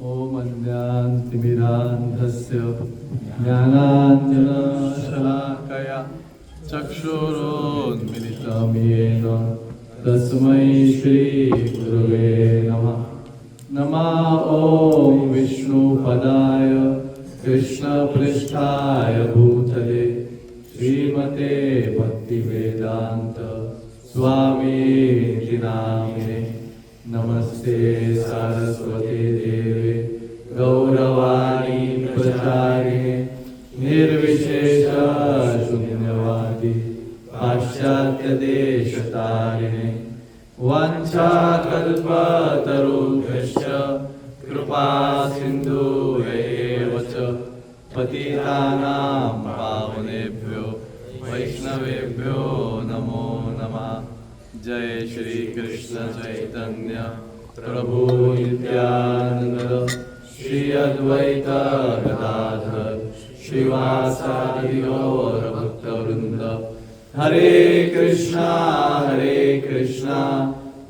ॐ अन्यान्तिमिरान्धस्य ज्ञानाञ्जनशलाकया चक्षुरोन्मिलितं येन तस्मै श्रीगुरवे नमः। नमः ॐ विष्णुपदाय कृष्णपृष्ठाय भूतले श्रीमते भक्तिवेदान्त स्वामीति नामिने। नमस्ते सरस्वती देवे गौरवाणी प्रचारिणे निर्विशेष शून्यवादी पाश्चात्यदेशतारिणे वाञ्छाकल्पतरुभ्यश्च कृपा सिन्धुभ्यैव च पतितानां पावनेभ्यो वैष्णवेभ्यो नमो नमः। जय श्री कृष्ण चैतन्य प्रभु नित्यानंद श्री अद्वैत गदाधर श्रीवासादि गौर भक्तवृंद। हरे कृष्णा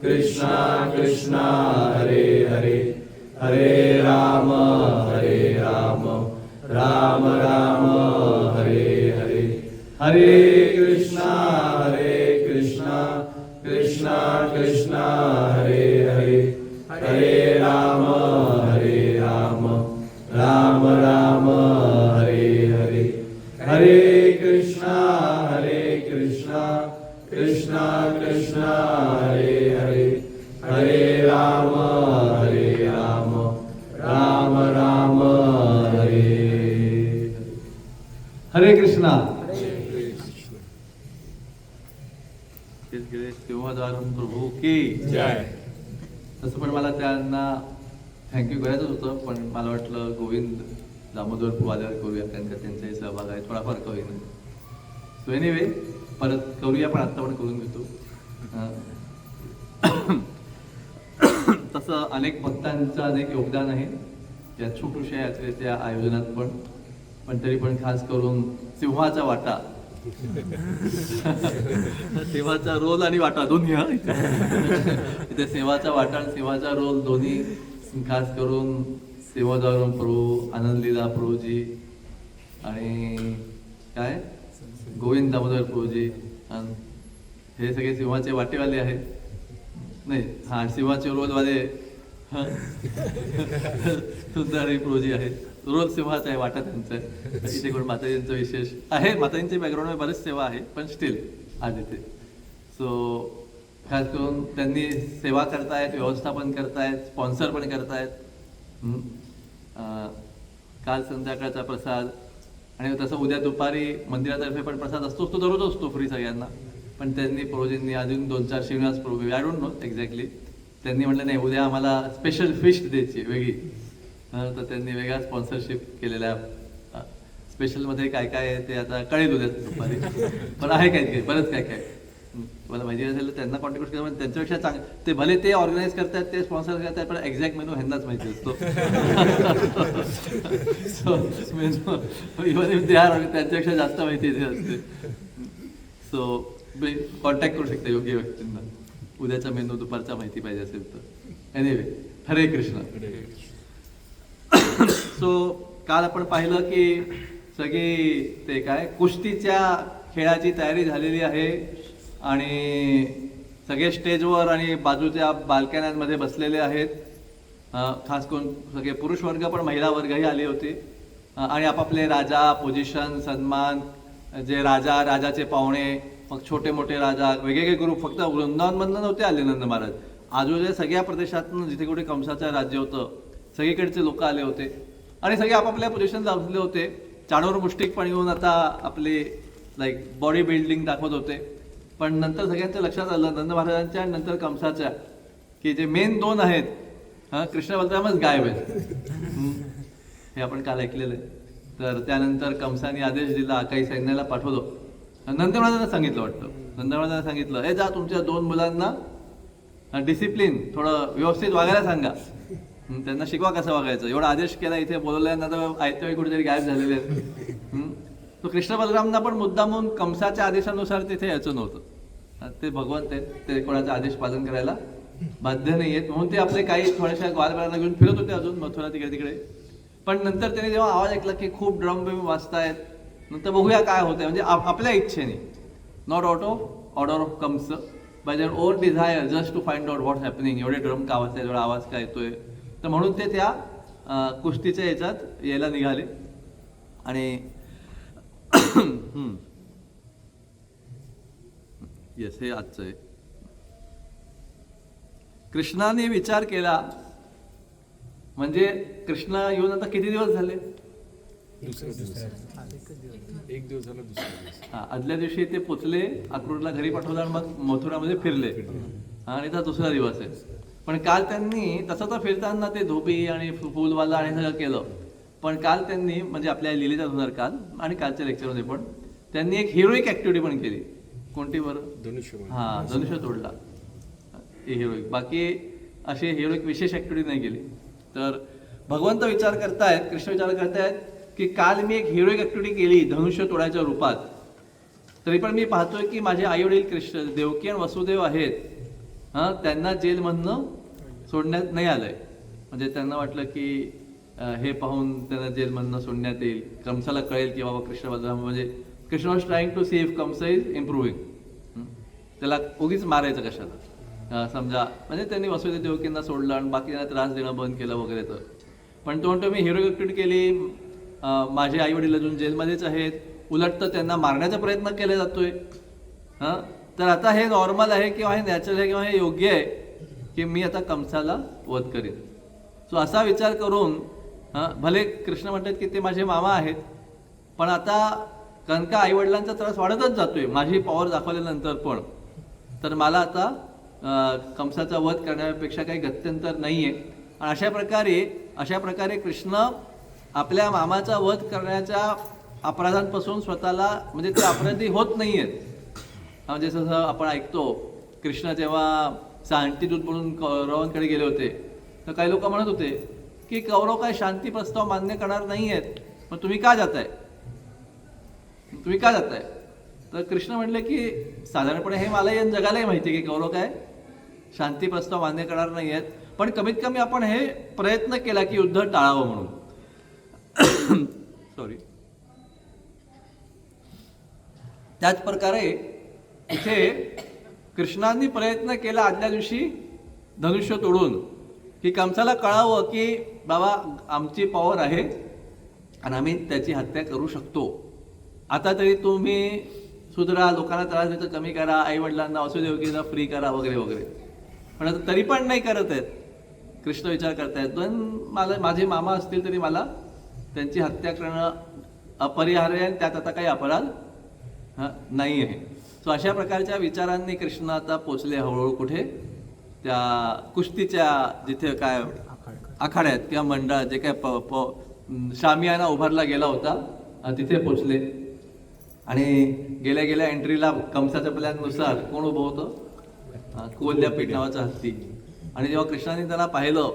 कृष्णा कृष्णा हरे हरे, हरे राम राम राम हरे हरे। हरे कृष्णा कृष्णा कृष्णा हरे हरे, हरे राम राम राम हरे हरे। हरे कृष्णा कृष्णा कृष्णा हरे हरे, हरे राम राम राम हरे हरे। हरे कृष्णा। तेव्हाद्वारम प्रभू की जय। तसं पण मला त्यांना थँक्यू करायचंच होतं, पण मला वाटलं गोविंद दामोदर आल्यावर करूया, कारण का त्यांचाही सहभाग आहे थोडाफार करूया. सो एनिवे परत करूया, पण आत्ता पण करून घेतो. तसं अनेक भक्तांचं अनेक योगदान आहे या छोट्याशा यात्रेच्या आयोजनात, पण तरी पण खास करून सिंहाचा वाटा, सेवाचा रोल आणि वाटा दोन्ही. इथे सेवाचा वाटा आणि सेवाचा रोल दोन्ही खास करून सेवादार प्रभू, आनंदलीला प्रभूजी आणि काय गोविंद दामोदर प्रभूजी, हे सगळे सिंहाचे वाटेवाले आहेत. नाही हा सिंहाचे रोलवाले सुंदर प्रभूजी आहेत. रोल सिंहाचा आहे, वाटा त्यांचा आहे. इथे कोण माताजींचं विशेष आहे, माताजींच्या बॅकग्राऊंडमध्ये बरेच सेवा आहे, पण स्टील आज इथे. सो खास करून त्यांनी सेवा करतायत, व्यवस्थापन करतायत, स्पॉन्सर पण करतायत. काल संध्याकाळचा प्रसाद आणि तसं उद्या दुपारी मंदिरातर्फे पण प्रसाद असतोच, तो दररोज असतो फ्री सगळ्यांना. पण त्यांनी प्रभूजींनी अजून 2-4 श्रीनिवास प्रभू, आय डोंट नो एक्झॅक्टली, त्यांनी म्हटलं नाही उद्या आम्हाला स्पेशल फिश द्यायची वेगळी, तर त्यांनी वेगळा स्पॉन्सरशिप केलेल्या. स्पेशलमध्ये काय काय आहे ते आता कळेल उद्या दुपारी, पण आहे काय बरंच काय काय मला माहिती असेल तर त्यांना कॉन्ट्रीब्यूट केलं, म्हणजे त्यांच्यापेक्षा चांगलं ते भले ते ऑर्गनाईज करतात, ते स्पॉन्सर करतात, पण एक्झॅक्ट मेनू ह्यांनाच माहिती असतो. So menu even if they are त्यांच्यापेक्षा जास्त माहिती इथे असते. सो कॉन्टॅक्ट करू शकता योग्य व्यक्तींना उद्याचा मेनू दुपारचा माहिती पाहिजे असेल तर. एनिवे हरे कृष्ण. सो काल आपण पाहिलं की सगळी ते काय कुस्तीच्या खेळाची तयारी झालेली आहे आणि सगळे स्टेजवर आणि बाजूच्या बाल्कन्यांमध्ये बसलेले आहेत. खास करून सगळे पुरुष वर्ग पण महिला वर्गही आले होते आणि आपापले राजा, पोझिशन, सन्मान, जे राजाचे पाहुणे, मग छोटे मोठे राजा, वेगवेगळे ग्रुप. फक्त वृंदावनमधनं नव्हते आले नंद महाराज, आजूबाजूच्या सगळ्या प्रदेशातून जिथे कुठे कंसाचं राज्य होतं सगळीकडचे लोक आले होते आणि सगळे आपापल्या पोझिशन लावले होते. चाडोर मुष्टिक पण येऊन आता आपले लाईक बॉडी बिल्डिंग दाखवत होते. पण नंतर सगळ्यांच्या लक्षात आलं नंद महाराजांच्या आणि नंतर कंसाच्या की जे मेन दोन आहेत कृष्ण बलरामच गायब आहेत. हे आपण काल ऐकलेलं आहे. तर त्यानंतर कंसाने आदेश दिला, काही सैन्याला पाठवलं. नंद महाराजांना सांगितलं वाटतं, नंद महाराजांना सांगितलं हे जा तुमच्या 2 मुलांना डिसिप्लिन थोडं व्यवस्थित वागायला सांगा, त्यांना शिकवा कसं वागायचं. एवढा आदेश केला, इथे बोलवल्यानंतर आयत्या वेळी कुठेतरी गायब झालेले आहेत. तो कृष्ण बलरामना पण मुद्दामून कंसाच्या आदेशानुसार तिथे यायचं नव्हतं. ते भगवान ते कोणाचा आदेश पालन करायला बाध्य नाही आहेत, म्हणून ते आपले काही थोड्याशा ग्वालबाळाला घेऊन फिरत होते अजून मथुरा तिकडे तिकडे. पण नंतर त्याने जेव्हा आवाज ऐकला की खूप ड्रम बिम वाजतायत, नंतर बघूया काय होतंय, म्हणजे आपल्या इच्छेने, not out of order of comes, by their own desire, just to find out what's happening, एवढे ड्रम का वाजतायत, एवढा आवाज काय येतोय. तर म्हणून ते त्या कुस्तीच्या याच्यात यायला निघाले. आणि येस, हे आजचं आहे. कृष्णाने विचार केला, म्हणजे कृष्ण येऊन आता किती दिवस झाले, एक दिवस झाला, दुसरा दिवस. हा, आदल्या दिवशी ते पोचले, अक्रूरला घरी पाठवलं आणि मग मथुरामध्ये फिरले, आणि आता दुसरा दिवस आहे. पण काल त्यांनी तसं तर फिरताना ते धोबी आणि फुलवाला आणि सगळं केलं, पण काल त्यांनी, म्हणजे आपल्या लिहिलेल्यानुसार काल आणि कालच्या लेक्चरमध्ये पण त्यांनी एक हिरोईक ऍक्टिव्हिटी पण केली. कोणती बरं? धनुष्यबाण. हा, धनुष्य तोडला, हिरोईक. बाकी असे हिरोईक विशेष ऍक्टिव्हिटी नाही केली. तर भगवंत विचार करतायत, कृष्ण विचार करतायत की काल मी एक हिरोईक ऍक्टिव्हिटी केली धनुष्य तोडायच्या रूपात, तरी पण मी पाहतोय की माझे आई वडील कृष्ण, देवकी आणि वसुदेव आहेत, त्यांना जेलमधनं सोडण्यात नाही आलंय. म्हणजे त्यांना वाटलं की हे पाहून त्यांना जेलमधनं सोडण्यात येईल, कंसाला कळेल की बाबा कृष्ण बलराम, म्हणजे Krishna was trying to see if Kansa is improving, त्याला उगीच मारायचं कशाला, समजा. म्हणजे त्यांनी वसुदेव देवकींना सोडलं आणि बाकींना त्रास देणं बंद केलं वगैरे. तर पण तो म्हणतो मी हिरो ऍक्टिव्हिटी केली, माझे आई वडील अजून जेलमध्येच आहेत, उलट तर त्यांना मारण्याचा प्रयत्न केला जातोय. तर आता हे नॉर्मल आहे किंवा हे नॅचरल आहे किंवा हे योग्य आहे की मी आता कंसाला वध करीन. सो असा विचार करून भले कृष्ण म्हणतात की ते माझे मामा आहेत, पण आता कारण का आई वडिलांचा त्रास वाढतच जातोय माझी पॉवर दाखवल्यानंतर पण, तर मला आता कंसाचा वध करण्यापेक्षा काही गत्यंतर नाहीये. आणि अशा प्रकारे कृष्ण आपल्या मामाचा वध करण्याच्या अपराधांपासून स्वतःला, म्हणजे ते अपराधी होत नाहीयेत. म्हणजे जसं आपण ऐकतो, कृष्ण जेव्हा शांतीदूत म्हणून कौरवांकडे गेले होते, तर काही लोक म्हणत होते की कौरव काय शांती प्रस्ताव मान्य करणार नाही आहेत, मग तुम्ही का जाताय, तर कृष्ण म्हणले की साधारणपणे हे मला या जगालाही माहिती आहे की कौरव काय शांती प्रस्ताव मान्य करणार नाही आहेत, पण कमीत कमी आपण हे प्रयत्न केला की युद्ध टाळावं म्हणून. सॉरी. त्याच प्रकारे इथे कृष्णांनी प्रयत्न केला आदल्या दिवशी धनुष्य तोडून की कंसाला कळावं की बाबा आमची पॉवर आहे आणि आम्ही त्याची हत्या करू शकतो. आता तरी तुम्ही सुधरा, लोकांना त्रास देतं कमी करा, आई वडिलांना वसुदेवकीला फ्री करा वगैरे वगैरे. पण आता तरी पण नाही करत आहेत. कृष्ण विचार करतायत, पण माझे मामा असतील तरी मला त्यांची हत्या करणं अपरिहार्य आहे, त्यात आता काही अपराध नाही आहे. सो अशा प्रकारच्या विचारांनी कृष्ण आता पोचले हळूहळू कुठे, त्या कुस्तीच्या जिथे काय आखाड्यात किंवा मंडळात जे काय शामियाना उभारला गेला होता तिथे पोचले. आणि गेल्या गेल्या एंट्रीला कंसाच्या प्लॅननुसार कोण उभं होतं, कोल्ह्यापीठ नावाचा हत्ती. आणि जेव्हा कृष्णाने त्याला पाहिलं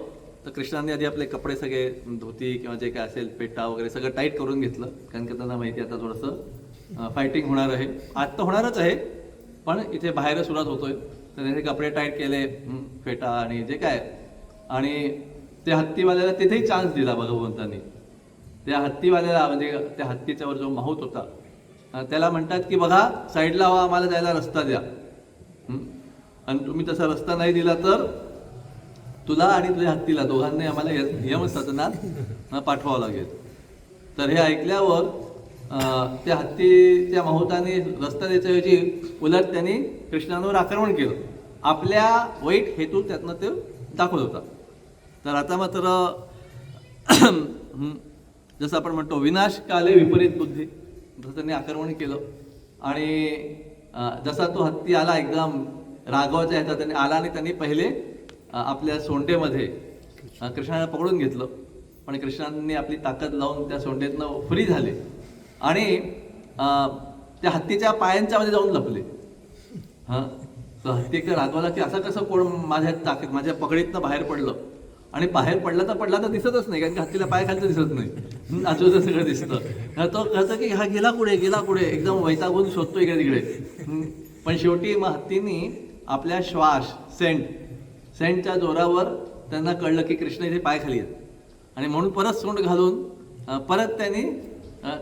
तर कृष्णाने आधी आपले कपडे सगळे, धोती किंवा जे काय असेल पेटा वगैरे सगळं टाईट करून घेतलं, कारण की त्यांना माहिती आता थोडंसं फायटिंग होणार आहे. आज तर होणारच आहे, पण इथे बाहेर सुरुवात होतोय, तर त्याचे कपडे टाईट केले, फेटा आणि जे काय. आणि त्या हत्तीवाल्याला तिथेही चान्स दिला भगवंतांनी. त्या हत्तीवाल्याला, म्हणजे त्या हत्तीच्यावर जो माहूत होता त्याला म्हणतात की बघा साईडला व्हा, आम्हाला जायला रस्ता द्या, आणि तुम्ही तसा रस्ता नाही दिला तर तुला आणि तुझ्या हत्तीला दोघांनी आम्हाला यमसदनात पाठवावं लागेल. तर हे ऐकल्यावर त्या हत्तीच्या माहुताने रस्ता द्यायच्याऐवजी उलट त्यांनी कृष्णांवर आक्रमण केलं. आपल्या वाईट हेतू त्यातनं ते दाखवत होता. तर आता मात्र जसं आपण म्हणतो विनाश काले विपरीत बुद्धी, तसं त्यांनी आक्रमण केलं. आणि जसा तो हत्ती आला एकदम राघवाच्या ह्याचा, त्यांनी आला आणि त्यांनी पहिले आपल्या सोंडेमध्ये कृष्णाला पकडून घेतलं. पण कृष्णांनी आपली ताकद लावून त्या सोंडेतनं फ्री झाले आणि त्या हत्तीच्या पायांच्या मध्ये जाऊन लपले. तर हत्ती राघवाला की असं कसं कोण माझ्या पकडीतनं बाहेर पडलं, आणि बाहेर पडला तर दिसतच नाही, कारण की हत्तीला पाय खालचं दिसत नाही, आजूबाजूला सगळं दिसतं. तो कळतं की हा गेला कुठे एकदम वैतागून शोधतो इकडे तिकडे. पण शेवटी मग हत्तीने आपल्या श्वास सेंट सेंटच्या जोरावर त्यांना कळलं की कृष्ण इथे पाय खाली आहेत आणि म्हणून परत सोंड घालून परत त्यांनी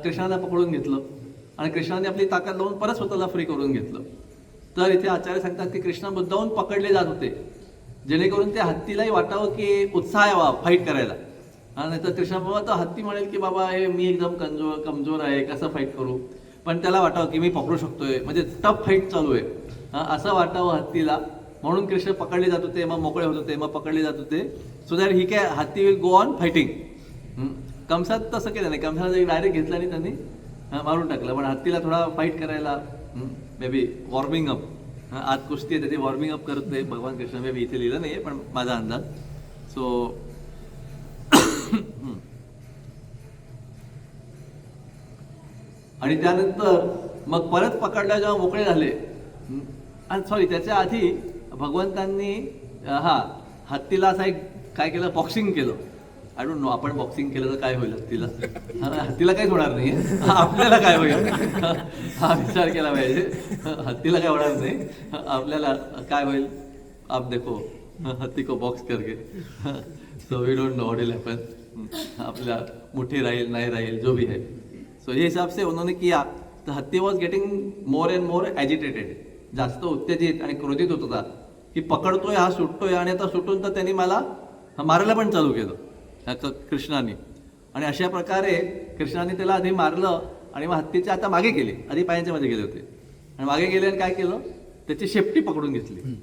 कृष्णाला पकडून घेतलं आणि कृष्णाने आपली ताकद लावून परत स्वतःला फ्री करून घेतलं. तर इथे आचार्य सांगतात की कृष्ण मुद्दाहून पकडले जात होते जेणेकरून त्या हत्तीलाही वाटावं की उत्साह यावा फाईट करायला. नाही तर कृष्ण बाबा तर हत्ती म्हणेल की बाबा हे मी एकदम कमजोर आहे, कसं फाईट करू. पण त्याला वाटावं की मी पकडू शकतोय, म्हणजे टफ फाईट चालू आहे असं वाटावं हत्तीला. म्हणून कृष्ण पकडले जात होते, मग मोकळे होत होते, मग पकडले जात होते. सो दॅट ही काय हत्ती विल गो ऑन फायटिंग. कंसात तसं केलं नाही, कंसाला डायरेक्ट घेतलं आणि त्यांनी मारून टाकलं. पण हत्तीला थोडा फाईट करायला मे बी वॉर्मिंग अप, आज कुस्ती आहे त्याची वॉर्मिंग अप करत नाही भगवान कृष्ण. मे बी इथे लिहिलं नाही पण माझा अंदाज. सो आणि त्यानंतर मग परत पकडल्या जेव्हा मोकळे झाले, आणि सॉरी त्याच्या आधी भगवंतांनी हत्तीला असा एक काय केलं, बॉक्सिंग केलं. आय डोंट नो आपण बॉक्सिंग केलं तर काय होईल हत्तीला. हत्तीला काहीच होणार नाही, आपल्याला काय होईल हा विचार केला पाहिजे. हत्तीला काय होणार नाही, आपल्याला काय होईल. आप देखो हत्ती को बॉक्स करके. So we don't know what will happen. आपल्या मुठी राहील नाही राहील जो भी है. सो ये हिसाब से उन्होंने किया. तर हत्ती was getting more and more agitated, जास्त उत्तेजित आणि क्रोधित होत होता की पकडतोय हा सुटतोय आणि आता सुटून तर त्यांनी मला मारायला पण चालू केलं कृष्णाने. आणि अशा प्रकारे कृष्णाने त्याला आधी मारलं आणि मग हत्तीच्या आता मागे गेले, आधी पायांच्या मध्ये गेले होते आणि मागे गेले आणि काय केलं, त्याची शेपटी पकडून घेतली.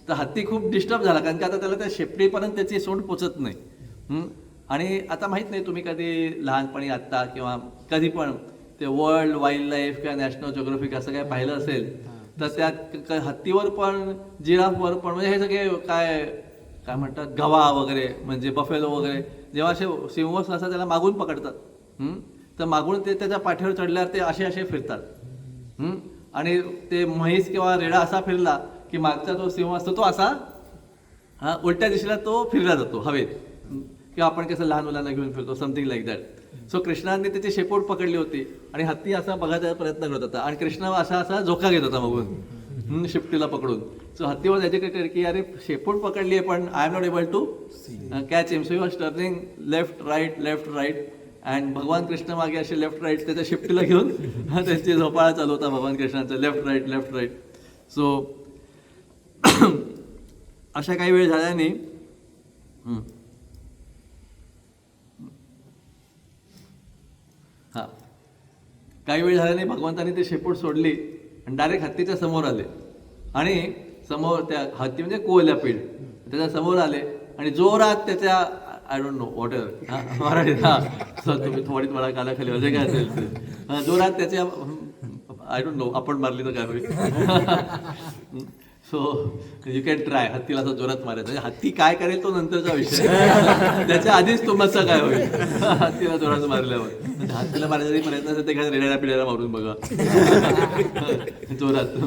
तर हत्ती खूप डिस्टर्ब झाला कारण की आता त्याला त्या शेपटीपर्यंत त्याची सोंड पोचत नाही. आणि आता माहीत नाही तुम्ही कधी लहानपणी आत्ता किंवा कधी पण ते वर्ल्ड वाईल्ड लाईफ किंवा नॅशनल जिओग्राफिक असं काय पाहिलं असेल तर त्यात हत्तीवर पण जिराफवर पण म्हणजे हे सगळे काय म्हणतात गवा वगैरे म्हणजे बफेलो वगैरे जेव्हा असे सिंह असं त्याला मागून पकडतात तर मागून ते त्याच्या पाठीवर चढल्यावर ते असे फिरतात. आणि ते म्हैस किंवा रेडा असा फिरला की मागचा जो सिंह असतो तो असा उलट्या दिशेला तो फिरला जातो हवेत, किंवा आपण कसं लहान मुलांना घेऊन फिरतो समथिंग लाईक दॅट. सो कृष्णाने त्याची शेपूट पकडली होती आणि हत्ती असा बघायचा प्रयत्न करत होता आणि कृष्ण असा झोका घेत होता बघून शिफ्टीला पकडून. सो हत्ती वॉज एज्युकेटेड की अरे शेपूट पकडली आहे पण I am not able to catch him. So he was turning left right and भगवान कृष्ण मागे असे लेफ्ट राईट त्याच्या शिफ्टीला घेऊन त्यांची झोपाळा चालू होता भगवान कृष्णाचा लेफ्ट राईट. सो अशा काही वेळ झाल्याने काही वेळ झाल्याने भगवंतांनी ते शेपूट सोडली आणि डायरेक्ट हत्तीच्या समोर आले आणि समोर त्या हत्ती म्हणजे कोयल्यापीठ त्याच्या समोर आले आणि जोरात त्याच्या I don't know what ever मराठीत तुम्ही थोडीच मला कानाखाली म्हणजे काय असेल ते जोरात त्याच्या आय डोंट नो आपण मारली तर काय होईल. सो यू कॅन ट्राय हत्तीला असं जोरात मारायचं. म्हणजे हत्ती काय करेल तो नंतरचा विषय, त्याच्या आधीच तुमचं काय होईल हत्तीला जोरात मारल्यावर. हत्तीला मारायचा प्रयत्न असेल ते काय रेड्याला पिढ्याला मारून बघा जोरात.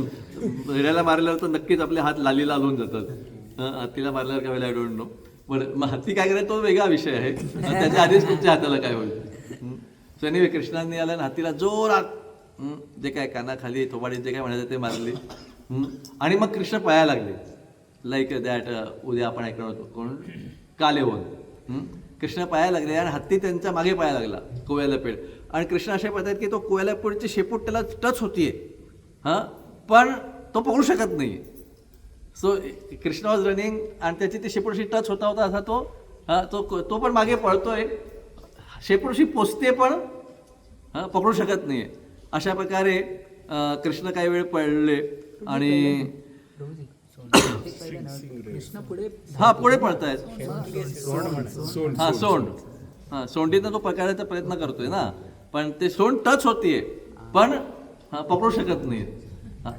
रेड्याला मारल्यावर तर नक्कीच आपले हात लालीला लावून जातात. हत्तीला मारल्यावर काय होईल आय डोंट नो. पण मग हत्ती काय करेल तो वेगळा विषय आहे, त्याच्या आधीच तुमच्या हाताला काय होईल. सो एनिवे कृष्णांनी आला आणि हत्तीला जोरात जे काय कानाखाली थोबाडीत जे काय म्हणायचं ते मारले आणि मग कृष्ण पळायला लागले. लाईक दॅट उद्या आपण ऐकणार होतो कोण कालेवन. कृष्ण पळायला लागले आणि हत्ती त्यांच्या मागे पळायला लागला कोयल्यापेड. आणि कृष्ण अशा पद्धतीत की तो कोयल्यापेडची शेपूट त्याला टच होतीये पण तो पकडू शकत नाही. सो कृष्ण वॉज रनिंग आणि त्याची ती शेपूटशी टच होता असा तो पण मागे पळतोय, शेपूटशी पोचते पण पकडू शकत नाही. अशा प्रकारे कृष्ण काही वेळ पळले आणि पुढे पळतायत. सोंडीनं तो पकडायचा प्रयत्न करतोय ना पण ते सोंड टच होतीये पण पकडू शकत नाही.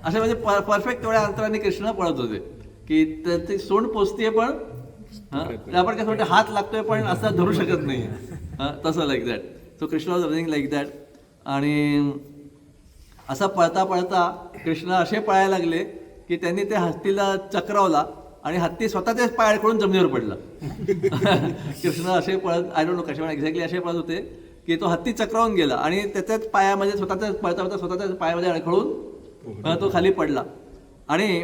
अशा म्हणजे परफेक्ट तेवढ्या अंतराने कृष्ण पळत होते की ते सोंड पोचतीये पण आपण काय म्हणतो हात लागतोय पण असं धरू शकत नाही तसं like that. So Krishna was running like that. आणि असा पळता पळता कृष्ण असे पळायला लागले की त्यांनी त्या हत्तीला चक्रावला आणि हत्ती स्वतःच्याच पाय अडकळून जमिनीवर पडला. कृष्ण असे पळत आय डोंट नो कशामुळे एक्झॅक्टली असे पळत होते की तो हत्ती चक्रावून गेला आणि त्याच्याच पायामध्ये स्वतःच्याच पळता पळता स्वतःच्याच पायामध्ये अडखळून तो खाली पडला. आणि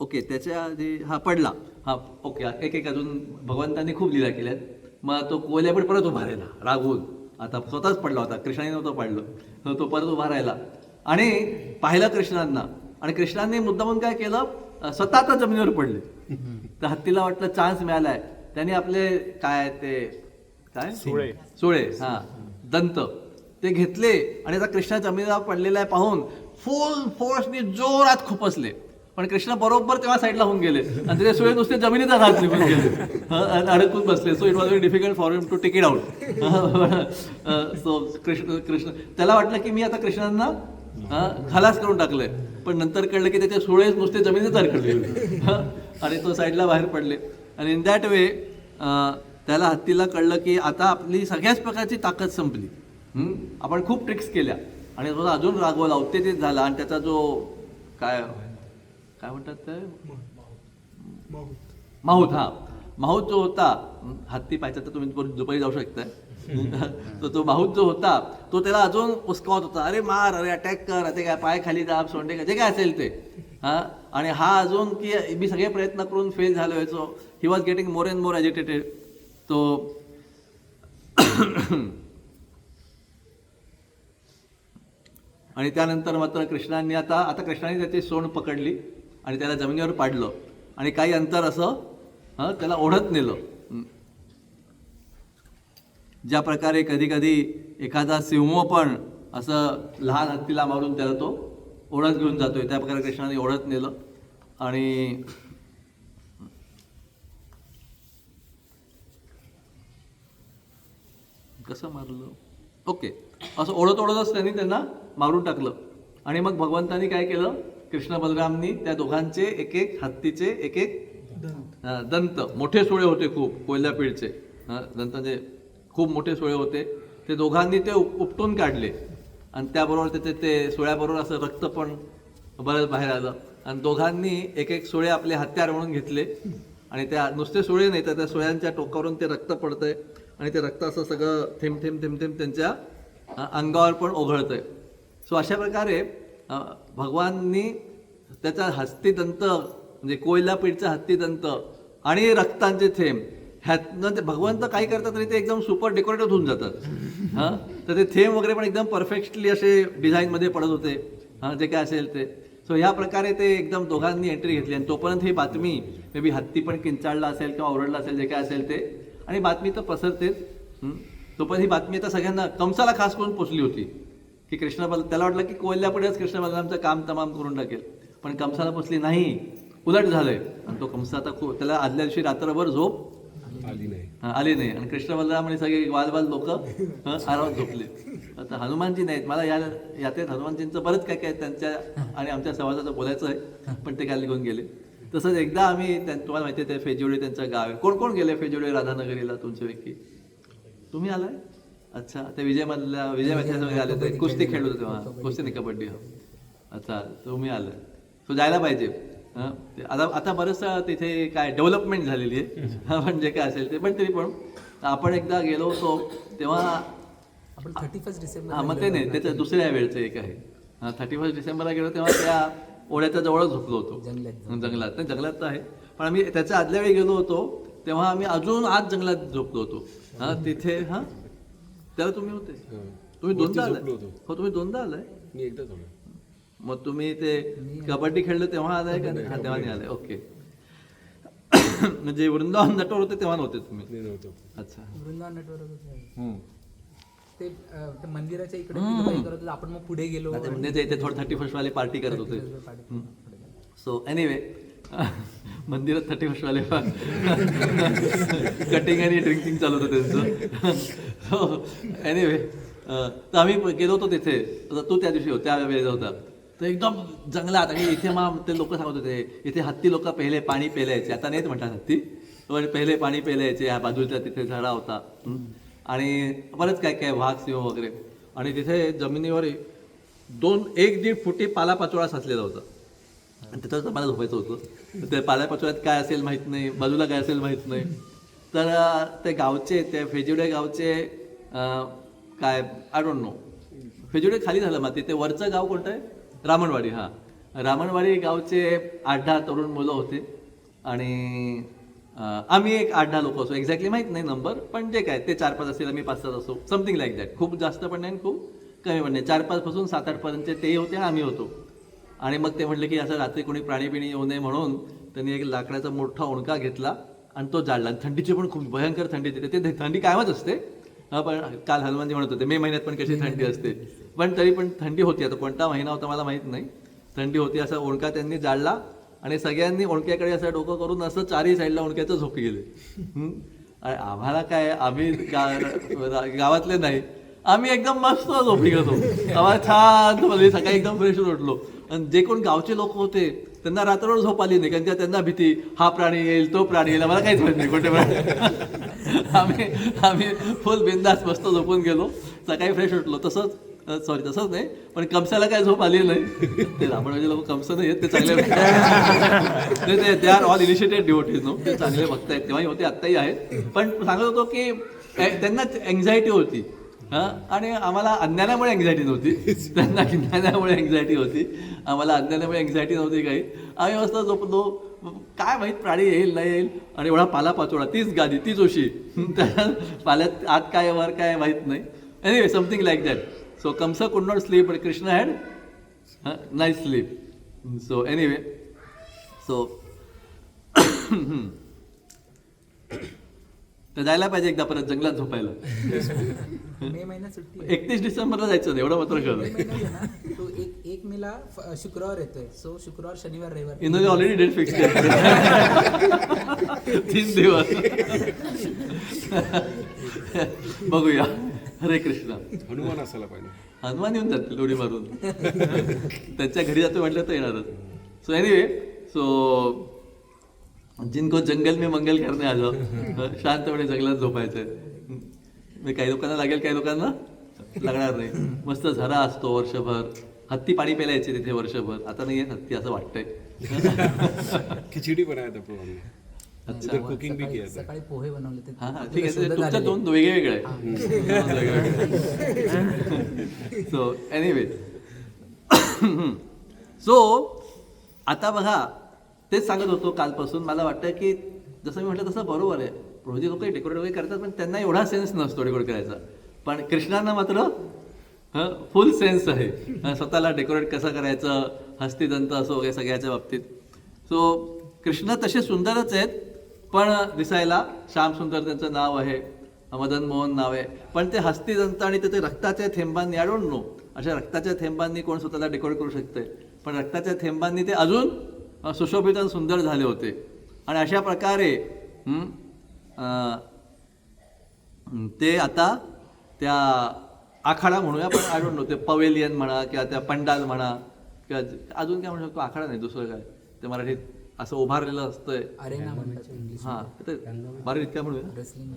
ओके त्याच्या जे हा पडला हा ओके एक एक अजून भगवंतांनी खूप लीला केल्यात. मग तो कोयल्या पण परत उभा राहिला रागवून, आता स्वतःच पडला होता, कृष्णाने नव्हतं पाडलं, तर तो परत उभा राहिला आणि पाहिलं कृष्णांना. आणि कृष्णांनी मुद्दामून काय केलं, स्वतः आता जमिनीवर पडले. तर हत्तीला वाटलं चान्स मिळालाय, त्याने आपले काय ते काय सुळे हा दंत ते घेतले आणि आता कृष्णा जमिनीवर पडलेला आहे पाहून फुल फोर्सने जोरात खुपसले. पण कृष्ण बरोबर तेव्हा साईडला होऊन गेले आणि त्याचे सुळे नुसते जमिनीचा घात निघून गेले, अडकून बसले. So it was very difficult for him to take it out. So Krishna त्याला वाटलं की मी आता कृष्णांना खलास करून टाकलंय, पण नंतर कळलं की त्याचे सुळे नुसते जमिनीत अडकले आणि तो साईडला बाहेर पडले. आणि इन दॅट वे त्याला हत्तीला कळलं की आता आपली सगळ्याच प्रकारची ताकद संपली. आपण खूप ट्रिक्स केल्या आणि तो अजून रागवला, उत्तेजित झाला आणि त्याचा जो काय काय म्हणतात ते माहूत हा माहूत जो होता, हत्ती पाहिजे तर तुम्ही दुपारी जाऊ शकताय. तो माहूत जो होता तो त्याला अजून उस्कावत होता, अरे मार, अरे अटॅक कर, ते काय पाय खाली दाब, सोंडे काय जे काय असेल ते. आणि हा अजून की मी सगळे प्रयत्न करून फेल झालोय. So he was getting more and more agitated. तो आणि त्यानंतर मात्र कृष्णांनी आता कृष्णाने त्याची सोंड पकडली आणि त्याला जमिनीवर पाडलं आणि काही अंतर असं त्याला ओढत नेलं. ज्या प्रकारे कधी कधी एखादा सिंह पण असं लहान हत्तीला मारून त्याला तो ओढत घेऊन जातोय, त्या प्रकारे कृष्णाने ओढत नेलं आणि कसं मारलं, ओके असं ओढतच त्यांनी त्यांना मारून टाकलं. आणि मग भगवंतानी काय केलं, कृष्ण बलरामनी त्या दोघांचे एक एक हत्तीचे एक एक दंत, मोठे सुळे होते खूप, कोल्हापीडचे दंताचे खूप मोठे सुळे होते, ते दोघांनी ते उपटून काढले आणि त्याबरोबर त्याचे ते सुळ्याबरोबर असं रक्त पण बरंच बाहेर आलं. आणि दोघांनी एक एक सुळे आपले हत्यार म्हणून घेतले आणि त्या नुसते सुळे नाही तर त्या सुळ्यांच्या टोकावरून ते रक्त पडतंय आणि ते रक्त असं सगळं थेंब थेंब थेंब थेंब त्यांच्या अंगावर पण ओघळतंय. सो अशा प्रकारे भगवाननी त्याचा हस्तिदंत म्हणजे कोयलापीठचा हत्तीदंत आणि रक्तांचे थेंब ह्यातनं ते भगवंत काही करतात तरी ते एकदम सुपर डेकोरेटिव्ह होऊन जातात. तर ते थेंब वगैरे पण एकदम परफेक्टली असे डिझाईनमध्ये पडत होते, जे काय असेल ते. सो ह्या प्रकारे ते एकदम दोघांनी एंट्री घेतली आणि तोपर्यंत ही बातमी मे बी हत्ती पण किंचाळला असेल किंवा ओरडला असेल, जे काय असेल ते, आणि बातमी तर पसरतेच. तोपर्यंत ही बातमी आता सगळ्यांना कंसाला खास करून पोचली होती की त्याला वाटलं की कोल्हापुढेच कृष्ण बलरामचं काम तमाम करून टाकेल, पण कंसाला पोचली नाही, उलट झालंय. आणि तो कंस आता त्याला आदल्या दिवशी रात्रभर झोप आली नाही आणि कृष्ण बलराम आणि सगळे वालबाल लोक आरामात झोपले. आता हनुमानजी नाहीत, मला यातेत हनुमानजींचं बरंच काय काय त्यांच्या आणि आमच्या समाजाचं बोलायचं आहे, पण ते काल निघून गेले. तसंच एकदा आम्ही तुम्हाला माहिती आहे ते फेजोडी त्यांचं गाव आहे. कोण कोण गेले फेजोडी राधानगरीला तुमच्यापैकी? तुम्ही आलाय? अच्छा, ते विजय मॅथ्यासमध्ये आले होते, कुस्ती खेळत होते तेव्हा, कुस्ती नाही कबड्डी. अच्छा, तुम्ही आलाय, तो जायला पाहिजे. आता बरंचसं तिथे काय डेव्हलपमेंट झालेली आहे, म्हणजे काय असेल ते, पण तरी पण आपण एकदा गेलो होतो तेव्हा आपण 31 डिसेंबर मग ते नाही, त्याच्या दुसऱ्या वेळचं एक आहे. 31 डिसेंबरला गेलो तेव्हा त्या ओढ्याच्या जवळच झोपलो होतो जंगलात तर आहे, पण आम्ही त्याच्या आदल्या वेळी गेलो होतो तेव्हा आम्ही अजून आज जंगलात झोपलो होतो. तिथे त्याला तुम्ही होते, तुम्ही दोनदा आलाय? हो, तुम्ही दोनदा आलाय? मी एकदाच आलो. मग तुम्ही ते कबड्डी खेळलं तेव्हा आलाय का? तेव्हा नाही आलाय. ओके. म्हणजे वृंदावन नटवर होते तेव्हा नव्हते तुम्ही? नव्हतो. अच्छा. वृंदावन नेटवर्क ते मंदिराच्या इकडे करत होते, आपण मग पुढे गेलो म्हणजे ते थोडं 31st वाले पार्टी करत होते. सो एनिवे मंदिरात 31st वाले कटिंग आणि ड्रिंकिंग चालू होतं त्यांचं. सो एनिवे तर आम्ही गेलो होतो तिथे. तू त्या दिवशी त्या वेळेला होता, तर एकदम जंगलात. आणि इथे मग ते लोक सांगत होते इथे हत्ती लोक पहिले पाणी प्यायलायचे, आता नाहीत म्हणतात हत्ती, पहिले पाणी प्यायलायचे. ह्या बाजूचा तिथे झाडा होता आणि बरंच काय काय वाघ सिंह वगैरे. आणि तिथे जमिनीवर 1-1.5 फुटी पालापाचोळा साचलेला होता आणि तिथं मला झोपायचं होतं. ते पालापाचोळ्यात काय असेल माहीत नाही, बाजूला काय असेल माहीत नाही. तर ते गावचे, ते फेजुडे गावचे काय आय डोंट नो, फेजुडे खाली झालं माती. ते वरचं गाव कोणतं आहे? रामणवाडी. रामणवाडी गावचे 8-10 तरुण मुलं होते आणि आम्ही एक 8-10 लोक असो, एक्झॅक्टली माहीत नाही नंबर, पण जे काय ते 4-5 असेल, आम्ही 5-7 असो, समथिंग लाईक दॅट. खूप जास्त पण नाही आणि खूप कमी पण नाही. 4-5 पासून 7-8 पर्यंत तेही होते आणि आम्ही होतो. आणि मग ते म्हटले की असं रात्री कोणी प्राणीपिणी येऊ नये म्हणून त्यांनी एक लाकडाचा मोठा ओंडका घेतला आणि तो जाळला. आणि थंडीची पण खूप भयंकर थंडी तिथे, ते थंडी कायमच असते. पण काल हनुमानजी म्हणत होते मे महिन्यात पण कशी थंडी असते, पण तरी पण थंडी होती. आता कोणता महिना होता मला माहीत नाही, थंडी होती. असा ओंडका त्यांनी जाळला आणि सगळ्यांनी ओंडक्याकडे असं डोकं करून असं 4ही साईडला ओंडक्याचं झोपी गेले. आणि आम्हाला काय, आम्ही गावातले नाही, आम्ही एकदम मस्त झोपी गेलो. आम्हाला छान म्हणजे सकाळी एकदम फ्रेश उठलो. आणि जे कोण गावचे लोक होते त्यांना रात्रभर झोप आली नाही, कारण त्यांना भीती, हा प्राणी येईल तो प्राणी येईल, आम्हाला काहीच माहित नाही कोणते प्राणी. आम्ही फुल बिंदास मस्त झोपून गेलो, सकाळी फ्रेश उठलो. तसंच नाही, पण कंसाला काय झोप आली नाही. ते रामणवाडी लोक कंस नाही आहेत, ते चांगले, ते are all initiated devotees no, ते चांगले भक्त आहेत, तेव्हाही होते आत्ताही आहेत. पण सांगत होतो की त्यांना एन्झायटी होती. आणि आम्हाला अज्ञानामुळे एन्झायटी नव्हती, त्यांना ज्ञानामुळे एन्झायटी होती. आम्हाला अज्ञानामुळे एन्झायटी नव्हती काही. आम्ही मस्त झोपलो, काय माहीत प्राणी येईल नाही येईल, आणि एवढा पालापाचोळा, तीच गादी तीच उशी, त्या पाल्यात आत काय वर काय माहीत नाही. Anyway something like that. So Kansa could not sleep but Krishna had night sleep. So anyway, so तर जायला पाहिजे एकदा परत जंगलात झोपायला. मे महिन्यात सुट्टी आहे. 31 डिसेंबरला जायचं नाही, एवढं मात्र मे कळलं. महिन्यात आहे ना, तो एक मेला शुक्रवार येतोय. सो शुक्रवार शनिवार रविवार इनोने ऑलरेडी डेट फिक्स केली. 3 दिवस. बघूया. हरे कृष्ण. हनुमान असायला पाहिजे. हनुमान येऊन जातील उडी मारून. त्यांच्या घरी जातो म्हटलं तर येणारच. सो एनिवे, सो जिनको जंगल में मंगल करणे आलं, शांतपणे जंगलात झोपायचंय. काही लोकांना लागेल, काही लोकांना लागणार नाही. मस्त झरा असतो वर्षभर, हत्ती पाणी प्यायला यायचे तिथे वर्षभर. आता नाही येत हत्ती असं वाटतंय. खिचडी बनाया था प्रभू. अच्छा, कुकिंग भी किया था. सकाळी पोहे बनवले ते. हा हा, ठीक आहे. तुमच्या 2 वेगळे आहे. सो एनिवे, सो आता बघा, तेच सांगत होतो कालपासून. मला वाटतं की जसं मी म्हटलं तसं बरोबर आहे, प्रभूजी लोक डेकोरेट वगैरे करतात, पण त्यांना एवढा सेन्स नसतो डेकोरेट करायचा. पण कृष्णांना मात्र फुल सेन्स आहे स्वतःला डेकोरेट कसं करायचं, हस्तिदंत असो वगैरे सगळ्याच्या बाबतीत. सो कृष्ण तसे सुंदरच आहेत, पण दिसायला श्याम सुंदर त्यांचं नाव आहे, मदन मोहन नाव आहे. पण ते हस्तिदंत आणि त्याचे रक्ताच्या थेंबांनी, आय डोंट नो, अशा रक्ताच्या थेंबांनी कोण स्वतःला डेकोरेट करू शकते. पण रक्ताच्या थेंबांनी ते अजून सुशोभित आणि सुंदर झाले होते. आणि अशा प्रकारे ते आता त्या आखाडा म्हणूया, पण आय डोंट नो, ते पवेलियन म्हणा किंवा त्या पंडाल म्हणा किंवा अजून काय म्हणू शकतो, आखाडा नाही दुसरं काय ते मराठीत असं उभारलेलं असतंय. अरेना म्हणतात इंग्लिश. हां, ते मराठीत काय म्हणूया, रेसलिंग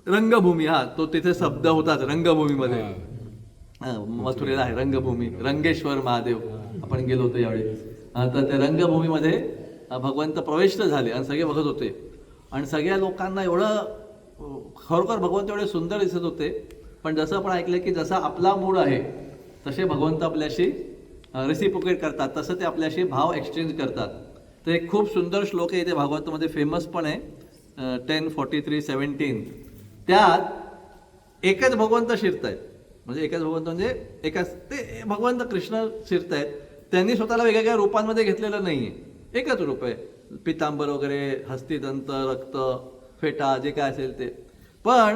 रंगभूमी. हा, तो तिथे शब्द होताच रंगभूमीमध्ये. मथुरेला आहे रंगभूमी, रंगेश्वर महादेव. आपण गेलो होतो यावेळी. तर त्या रंगभूमीमध्ये भगवंत प्रविष्ट झाले आणि सगळे बघत होते. आणि सगळ्या लोकांना एवढं खरोखर भगवंत एवढे सुंदर दिसत होते. पण जसं आपण ऐकलं की जसा आपला मूड आहे तसे भगवंत आपल्याशी रेसिप्रोकेट करतात, तसं ते आपल्याशी भाव एक्सचेंज करतात. तर एक खूप सुंदर श्लोक आहे इथे भागवतामध्ये, फेमस पण आहे, 10:43-17. त्यात एकच भगवंत शिरतायत, म्हणजे एकच भगवंत म्हणजे एकच ते भगवंत कृष्ण शिरतायत. त्यांनी स्वतःला वेगवेगळ्या रूपांमध्ये घेतलेलं नाहीये, एकच रूप आहे. पितांबर वगैरे, हस्तिदंत, रक्त, फेटा, जे काय असेल ते. पण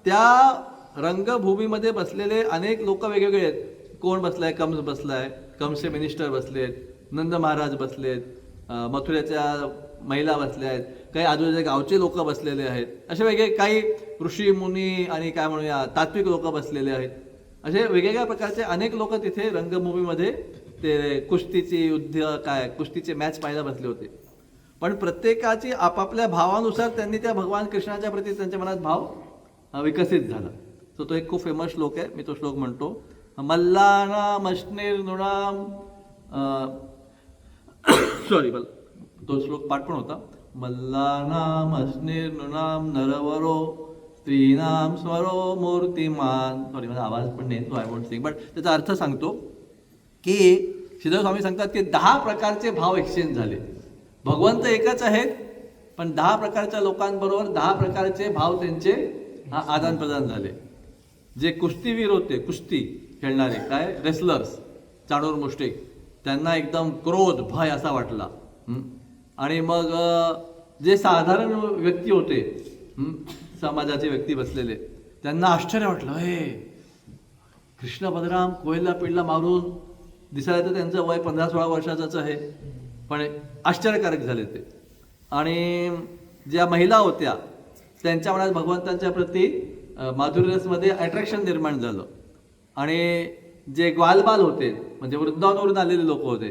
त्या रंगभूमीमध्ये बसलेले अनेक लोक वेगवेगळे आहेत. कोण बसलाय, कंस बसलाय, कंसचे मिनिस्टर बसलेत, नंद महाराज बसलेत, मथुरेच्या महिला बसल्या आहेत, काही आजूबाजूच्या गावचे लोक बसलेले आहेत, असे वेगळे काही ऋषी मुनी आणि काय म्हणूया तात्विक लोक बसलेले आहेत. असे वेगवेगळ्या प्रकारचे अनेक लोक तिथे रंगभूमीमध्ये ते कुस्तीची युद्ध, काय कुस्तीचे मॅच पाहायला बसले होते. पण प्रत्येकाची आपापल्या भावानुसार त्यांनी त्या भगवान कृष्णाच्या प्रती त्यांच्या मनात भाव विकसित झाला. सो तो एक खूप फेमस श्लोक आहे, मी तो श्लोक म्हणतो. मल्लानाम अश्निर्नृणाम, सॉरी तो श्लोक पाठ पण होता. मल्लानाम अश्निर्नृणाम नरवरो स्त्रीनाम स्वरो मूर्तिमान. सॉरी, माझा आवाज पण नाही तो, आय वोंट सिंग, बट त्याचा अर्थ सांगतो की श्रीधर स्वामी सांगतात की 10 प्रकारचे भाव एक्सचेंज झाले. भगवंत एकच आहेत, पण 10 प्रकारच्या लोकांबरोबर 10 प्रकारचे भाव त्यांचे आदान प्रदान झाले. जे कुस्तीवीर होते, कुस्ती खेळणारे, काय रेसलर्स, चाणूर मुष्टिक, त्यांना एकदम क्रोध, भय असा वाटला. आणि मग जे साधारण व्यक्ती होते, समाजाचे व्यक्ती बसलेले, त्यांना आश्चर्य वाटलं, हे कृष्ण बलराम कोयला पिढला मारून, दिसायला तर त्यांचं वय 15-16 वर्षाचंच आहे, पण आश्चर्यकारक झाले ते. आणि ज्या महिला होत्या त्यांच्या मनात भगवंतांच्या प्रती माधुर्यरसमध्ये अट्रॅक्शन निर्माण झालं. आणि जे ग्वालबाल होते, म्हणजे वृंदावनवरून आलेले लोक होते,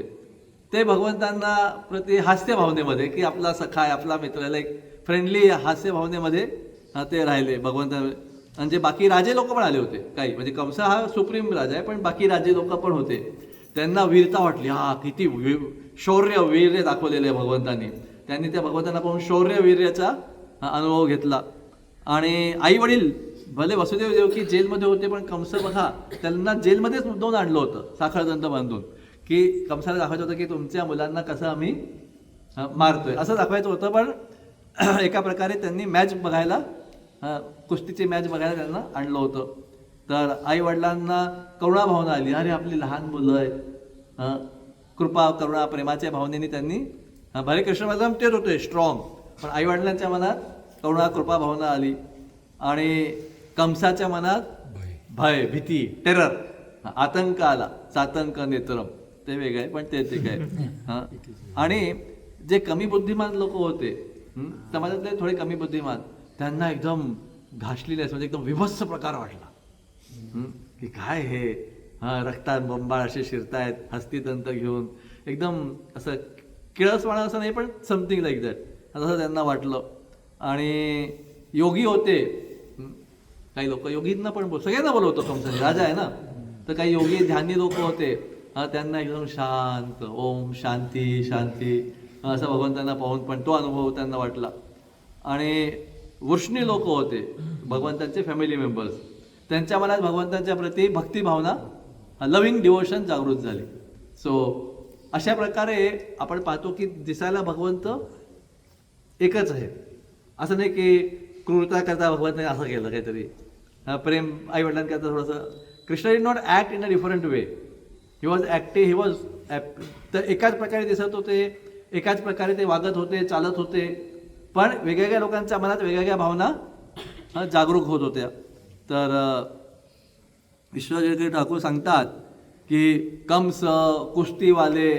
ते भगवंतांना प्रति हास्य भावनेमध्ये, की आपला सखा आहे, आपला मित्र, एक फ्रेंडली हास्य भावनेमध्ये ते राहिले भगवंता. म्हणजे बाकी राजे लोक पण आले होते काही, म्हणजे कंस हा सुप्रीम राजा आहे, पण बाकी राजे लोक पण होते. त्यांना वीरता वाटली, हा किती शौर्य वीर्य दाखवलेलं आहे भगवंतांनी. त्यांनी त्या भगवंतांना पाहून शौर्य वीर्याचा अनुभव घेतला. आणि आई वडील भले वसुदेव देवकी जेलमध्ये होते, पण कंस बघा त्यांना जेलमध्येच मुद्दामून आणलं होतं साखळदंड बांधून, की कंसाला दाखवायचं होतं की तुमच्या मुलांना कसं आम्ही मारतोय असं दाखवायचं होतं. पण एका प्रकारे त्यांनी मॅच बघायला, कुस्तीची मॅच बघायला त्यांना आणलं होतं. तर आई वडिलांना करुणा भावना आली, अरे आपली लहान मुलं आहेत, कृपा करुणा प्रेमाच्या भावनेने त्यांनी, भले कृष्ण बलराम तेच होते स्ट्रॉंग, पण आई वडिलांच्या मनात करुणा कृपा भावना आली. आणि कंसाच्या मनात भय, भीती, टेरर, आतंक आला. सातंक नेत्रम, ते वेगळे पण ते काय. आणि जे कमी बुद्धिमान लोक होते समाजातले, थोडे कमी बुद्धिमान, त्यांना एकदम घासलेले, म्हणजे एकदम विभत्स प्रकार वाटला, की काय हे रक्तात बंबाळ असे शिरतायत हस्तिदंत घेऊन, एकदम असं किळसवाणा असं नाही, पण समथिंग लाईक दॅट असं त्यांना वाटलं. आणि योगी होते, काही लोक योगींना पण सगळ्यांना बोलवतो कंसाने, राजा आहे ना, तर काही योगी ध्यानी लोक होते, त्यांना एकदम शांत, ओम शांती शांती असं भगवंतांना पाहून पण तो अनुभव त्यांना वाटला. आणि वृष्णी लोक होते, भगवंतांचे फॅमिली मेंबर्स, त्यांच्या मनात भगवंतांच्या प्रती भक्तिभावना, लव्हिंग डिवोशन जागृत झाली. सो अशा प्रकारे आपण पाहतो की दिसायला भगवंत एकच आहे. असं नाही की क्रूरता करता भगवंताने असं केलं काहीतरी, प्रेम आई वडिलांकरता थोडंसं. Krishna did not act in a different way, he was active, he was. तर एकाच प्रकारे दिसत होते, एकाच प्रकारे ते वागत होते, चालत होते, पण वेगवेगळ्या लोकांच्या मनात वेगवेगळ्या भावना जागरूक होत होत्या. तर विश्वजय ठाकूर सांगतात की कंस, कुस्तीवाले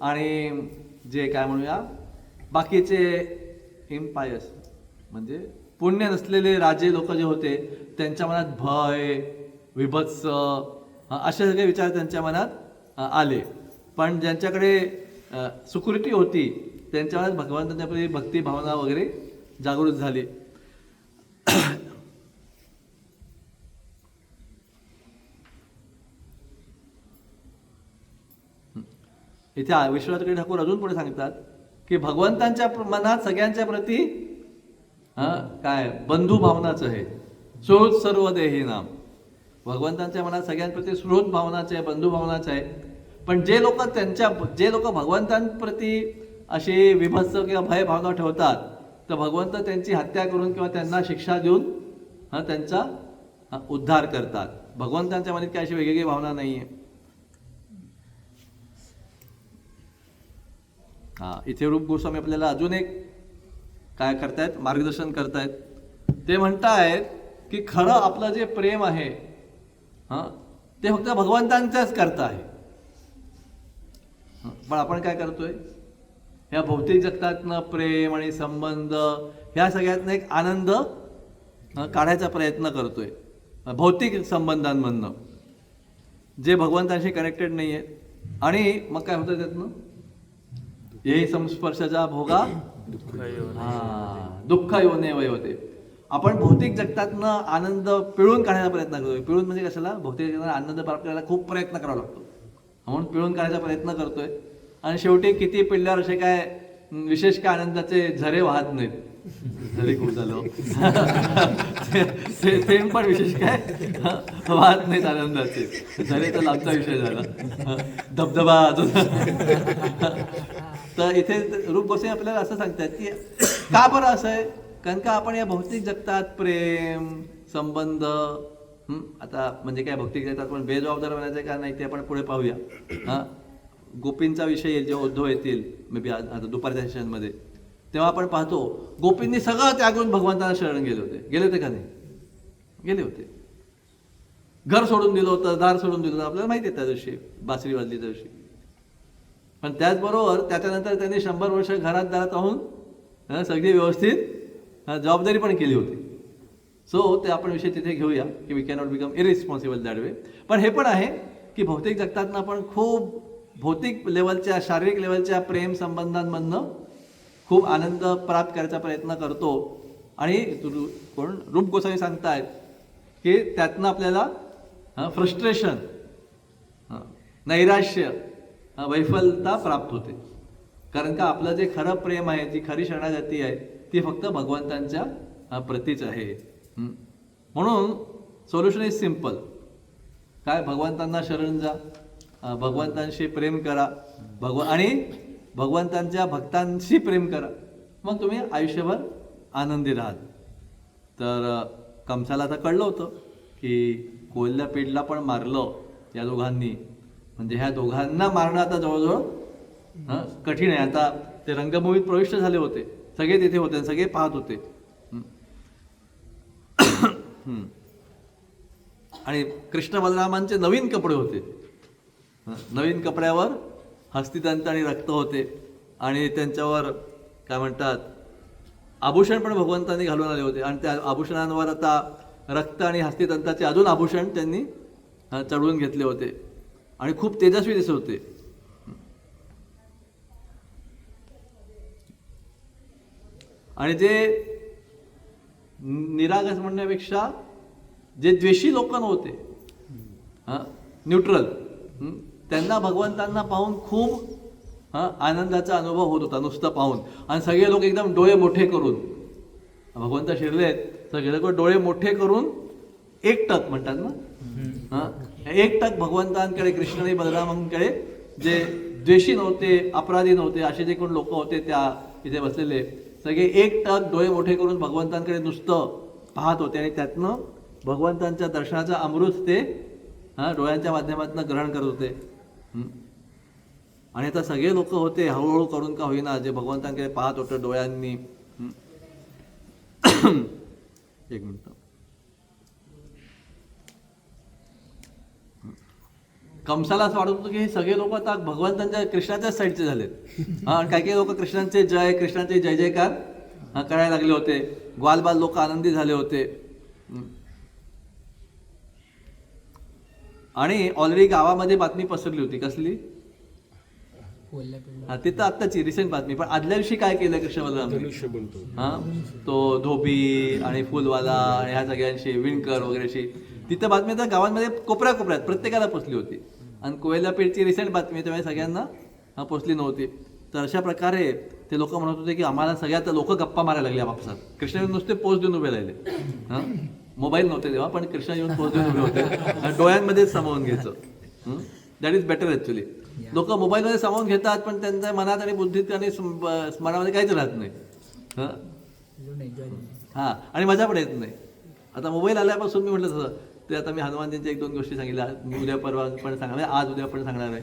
आणि जे काय म्हणूया बाकीचे इम्पायर्स, म्हणजे पुण्य नसलेले राजे लोक जे होते, त्यांच्या मनात भय, विभत्स असे सगळे विचार त्यांच्या मनात आले. पण ज्यांच्याकडे सुकृती होती त्यांच्या मनात भगवंतांच्या प्रती भक्ती भावना वगैरे जागृत झाली. इथे विश्वनाथ ठाकूर अजून पुढे सांगतात की भगवंतांच्या मनात सगळ्यांच्या प्रती काय बंधू भावनाच आहे. सुहृद सर्व देही नाम, भगवंतांच्या मनात सगळ्यांप्रती सुहृद भावनाचे आहे, बंधू भावनाचे आहे. पण जे लोक भगवंतांप्रती अशी विभत्स किंवा भय भावना ठेवतात, तर भगवंत त्यांची हत्या करून किंवा त्यांना शिक्षा देऊन त्यांचा उद्धार करतात. भगवंतांच्या मनात काही अशी वेगवेगळी भावना नाही आहे. इथे रूप गोस्वामी आपल्याला अजून एक काय करतायत, मार्गदर्शन करतायत. ते म्हणतायत की खरं आपलं जे प्रेम आहे ते फक्त भगवंतांच्याच करता आहे. पण आपण काय करतोय, ह्या भौतिक जगतातनं प्रेम आणि संबंध ह्या सगळ्यातनं एक आनंद काढायचा प्रयत्न करतोय, भौतिक संबंधांमधनं जे भगवंतांशी कनेक्टेड नाही आहेत. आणि मग काय होतं त्यातनं, यही संस्पर्शाचा भोगा दुःख योने वय होते. आपण भौतिक जगतातनं आनंद पिळून काढायचा प्रयत्न करतोय. पिळून म्हणजे कशाला, भौतिक जगतात आनंद प्राप्त करायला खूप प्रयत्न करावा लागतो, म्हणून पिळून काढायचा प्रयत्न करतोय. आणि शेवटी किती पिळल्यावर असे काय विशेष काय आनंदाचे झरे वाहत नाहीत. झरे खूप झालं ते पण विशेष काय वाहत नाहीत आनंदाचे, झाले तर लांबचा विषय झाला, धबधबा अजून. तर इथे रूप गोसावी आपल्याला असं सांगतात की का बरं असं आहे, कारण का आपण या भौतिक जगतात प्रेम संबंध आता म्हणजे काय भौतिक जगतात पण बेजबाबदार बनायचं का नाही ते आपण पुढे पाहूया. हां, गोपींचा विषय येईल जेव्हा उद्धव येतील मे बी आता दुपारच्या सेशनमध्ये, तेव्हा आपण पाहतो गोपींनी सगळं त्यागून भगवंताला शरण गेले होते का नाही? गेले होते. घर सोडून दिलं होतं, दार सोडून दिलं होतं, आपल्याला माहिती आहे त्या दिवशी बासरी वाजली त्या दिवशी. पण त्याचबरोबर त्याच्यानंतर त्यांनी 100 वर्ष घरात दारात राहून सगळी व्यवस्थित जबाबदारी पण केली होती. सो ते आपण विषय तिथे घेऊया की we cannot become irresponsible that way. पण हे पण आहे की भौतिक जगतातनं आपण खूप भौतिक लेवलच्या शारीरिक लेवलच्या प्रेम संबंधांमधनं खूप आनंद प्राप्त करायचा प्रयत्न करतो. आणि कोण रूप गोसावी सांगतायत की त्यातनं आपल्याला फ्रस्ट्रेशन, नैराश्य, वैफलता प्राप्त होते. कारण का आपलं जे खरं प्रेम आहे, जी खरी शरणागती आहे ती फक्त भगवंतांच्या प्रतीच आहे. म्हणून सोल्युशन इज सिम्पल. काय? भगवंतांना शरण जा, भगवंतांशी प्रेम करा, आणि भगवंतांच्या भक्तांशी प्रेम करा, मग तुम्ही आयुष्यभर आनंदी राहाल. तर कंसाला आता कळलं होतं की कोल्ह्या पेडला पण मारलं या दोघांनी, म्हणजे ह्या दोघांना मारणं आता जवळजवळ कठीण आहे. आता ते रंगभूमीत प्रविष्ट झाले होते, सगळे तिथे होते, सगळे पाहत होते. आणि कृष्ण बलरामांचे नवीन कपडे होते, नवीन कपड्यावर हस्तिदंत आणि रक्त होते, आणि त्यांच्यावर काय म्हणतात आभूषण पण भगवंतांनी घालून आले होते. आणि त्या आभूषणांवर आता रक्त आणि हस्तिदंताचे अजून आभूषण त्यांनी चढवून घेतले होते आणि खूप तेजस्वी दिसत होते. आणि जे निरागस म्हणण्यापेक्षा जे द्वेषी लोक नव्हते, न्यूट्रल, त्यांना भगवंतांना पाहून खूप आनंदाचा अनुभव होत होता नुसतं पाहून. आणि सगळे लोक एकदम डोळे मोठे करून, भगवंत शिरलेत सगळे लोक डोळे मोठे करून एकटक म्हणतात ना, एकटक भगवंतांकडे, कृष्ण आणि बलरामांकडे, जे द्वेषी नव्हते, अपराधी नव्हते, असे जे कोण लोक होते त्या इथे बसलेले सगळे एकटक डोळे मोठे करून भगवंतांकडे नुसतं पाहत होते. आणि त्यातनं भगवंतांच्या दर्शनाचा अमृत ते डोळ्यांच्या माध्यमातून ग्रहण करत होते. आणि आता सगळे लोक होते हळूहळू करून का होईना जे भगवंतांकडे पाहत होते डोळ्यांनी. एक मिनिट. कंसाला असं वाटत होतं की हे सगळे लोक आता भगवंतांच्या कृष्णाच्याच साईडचे झालेत. काही काही लोक कृष्णांचे जय जयकार करायला लागले होते. ग्वालबाल लोक आनंदी झाले होते. आणि ऑलरेडी गावामध्ये बातमी पसरली होती. कसली? ते तर आत्ताची रिसेंट बातमी. पण आदल्या दिवशी काय केलं कृष्ण बलराम? तो धोबी आणि फुलवाला आणि ह्या सगळ्यांशी विणकर वगैरेशी तिथं बातमी तर गावांमध्ये कोपऱ्यात प्रत्येकाला पोचली होती. आणि कोयलापेठची रिसेंट बातमी त्यामुळे सगळ्यांना पोचली नव्हती. तर अशा प्रकारे ते लोक म्हणत होते की आम्हाला सगळ्यात लोक गप्पा मारायला लागले आपापसात. कृष्ण नुसते पोच देऊन उभे राहिले. मोबाईल नव्हते तेव्हा, पण कृष्ण येऊन पोच देऊन उभे होते. डोळ्यांमध्येच सामावून घ्यायचं. That is better actually. लोक मोबाईलमध्ये सामावून घेतात पण त्यांच्या मनात आणि बुद्धीत आणि स्मरणामध्ये काहीच राहत नाही. हां, आणि मजा पण येत नाही. आता मोबाईल आल्यापासून मी म्हटलं तसं ते आता मी हनुमानजींच्या 1-2 गोष्टी सांगितल्या. मी उद्या परवा पण सांगणार, आज उद्या पण सांगणार आहे.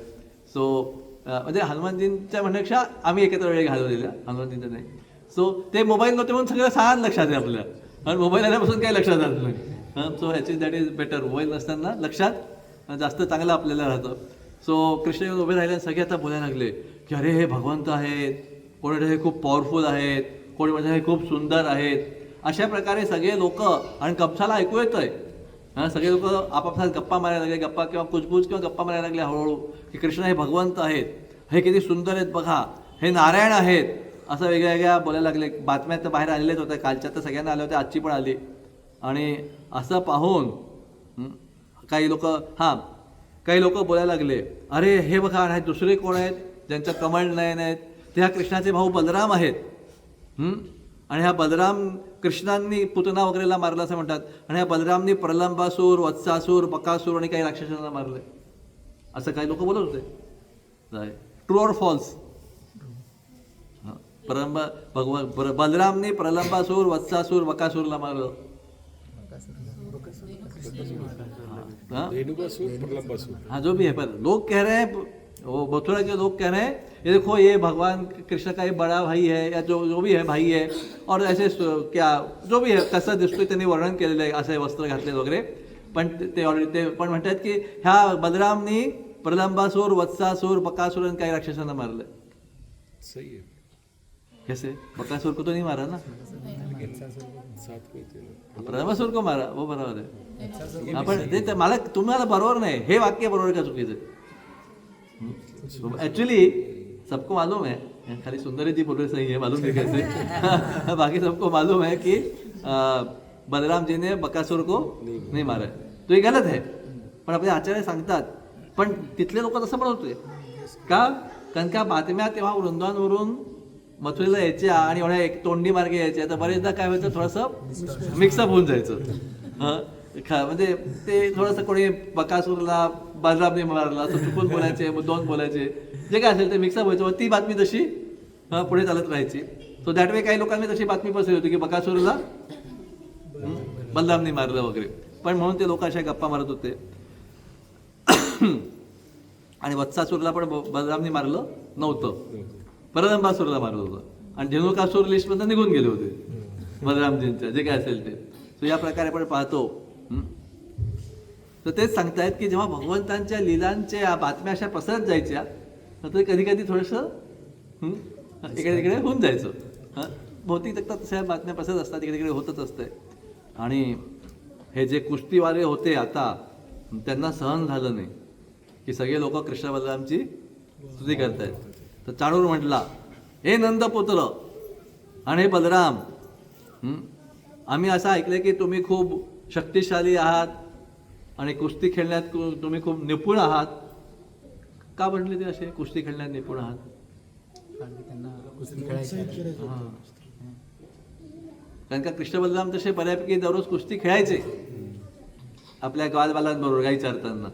सो म्हणजे हनुमानजींच्या म्हणण्यापेक्षा आम्ही एकत्र वेळ घालवलेल्या, हनुमानजींच्या नाही. सो ते मोबाईल नव्हते म्हणून सगळं छान लक्षात आहे आपल्या. आणि मोबाईल आल्यापासून काही लक्षात राहत नाही. सो ह्याची दॅट इज बेटर. मोबाईल नसताना लक्षात जास्त चांगलं आपल्याला राहतं. सो कृष्ण येऊन उभे राहिले. सगळे आता बोलायला लागले की अरे हे भगवंत आहेत, कोणी म्हणतात हे खूप पॉवरफुल आहेत, कोणी म्हणतात हे खूप सुंदर आहेत. अशा प्रकारे सगळे लोक, आणि कंसाला ऐकू येत आहे, सगळे लोक आपापसात गप्पा मारायला लागले. गप्पा किंवा कुजबूज किंवा गप्पा मारायला लागले हळूहळू की कृष्ण हे भगवंत आहेत, हे किती सुंदर आहेत बघा, हे नारायण आहेत, असं वेगळ्या बोलायला लागले. बातम्या तर बाहेर आलेल्याच होत्या, कालच्या तर सगळ्यांना आल्या होत्या, आजची पण आली. आणि असं पाहून काही लोक बोलायला लागले अरे हे बघा, हे दुसरे कोण आहेत ज्यांचं कमळ नयन आहेत, ते ह्या कृष्णाचे भाऊ बलराम आहेत. आणि ह्या बलराम कृष्णांनी पुतना वगैरेला मारलं असं म्हणतात, आणि ह्या बलरामनी प्रलंबासूर, वत्सासूर, बकासूर आणि काही राक्षसांना मारलंय असं काही लोक बोलत होते. True or false? बलरामनी प्रलंबासूर, वत्सासूर, बकासूरला मारलं. हाँ? रेणुकासूर, प्रलंबासूर. हाँ, जो भी है, पर लोग कह रहे हैं, वो मथुरा के लोग कह रहे हैं ये देखो ये भगवान कृष्ण का एक बड़ा भाई है या जो भी है भाई है, और ऐसे क्या जो भी है कसं दिसतोय त्यांनी वर्णन केलेलं आहे, असे वस्त्र घातले वगैरे. पण ते पण म्हणतात की ह्या बलरामनी प्रलंबासूर, वत्सासूर, बकासूर आणि काही राक्षसांना मारलं. सही है. कैसे? बकासूर को तो नहीं मारा ना, साथ में थे ना. प्रलंबासूर को मारा, वो बरोबर आहे. आपण ते मला तुम्हाला बरोबर नाही, हे वाक्य बरोबर का चुकीचं? एक्चुअली सबको मालूम है, खाली सुंदरी जी बोल रहे सही है, मालूम नहीं कैसे. बाकी सबको मालूम है कि बलराम जी ने बकासूर को नहीं मारा है, तो ये गलत है. पण आपले आचार्य सांगतात, पण तिथले लोक तसं म्हणत होते का, कारण का बातम्या तेव्हा वृंदावनवरून मथुरेला यायच्या आणि एवढ्या एक तोंडी मार्गे यायच्या, तर बरेचदा काय व्हायचं, थोडंसं मिक्सअप होऊन जायचं. म्हणजे ते थोडंसं कोणी बकासूरला बलरामने मारला असं चुकून बोलायचे, मुद्दाम बोलायचे, जे काय असेल ते मिक्सअप व्हायचं. ती बातमी तशी पुढे चालत राहायची. सो दॅट वे काही लोकांनी तशी बातमी पसरली होती की बकासूरला बलरामने मारलं वगैरे, पण म्हणून ते लोक अशा गप्पा मारत होते. आणि वत्सासूरला पण बलरामने मारलं नव्हतं, प्रलंबासूरला मारलं होतं, आणि धेनुकासूर लिस्टमधून निघून गेले होते बलरामजींच्या, जे काय असेल ते. तर या प्रकारे आपण पाहतो. तर तेच सांगतायत की जेव्हा भगवंतांच्या लीलांच्या बातम्या अशा पसरत जायच्या, तर कधी कधी थोडंसं इकडे तिकडे होऊन जायचं. भौतिक जगतात तशा बातम्या पसरत असतात, इकडे तिकडे होतच असते. आणि हे जे कुस्तीवाले होते आता, त्यांना सहन झालं नाही की सगळे लोक कृष्ण बलरामची स्तुती करतायत. तर चाणूर म्हटला, हे नंदपुत्र आणि हे बलराम, आम्ही असं ऐकलं की तुम्ही खूप शक्तिशाली आहात आणि कुस्ती खेळण्यात तुम्ही खूप निपुण आहात. का म्हटले ते असे कुस्ती खेळण्यात निपुण आहात? कारण की त्यांना कुस्ती खेळायची. कारण का कृष्ण बलराम तसे बऱ्यापैकी दररोज कुस्ती खेळायचे आपल्या गावाबालांबरोबर गाई चारताना.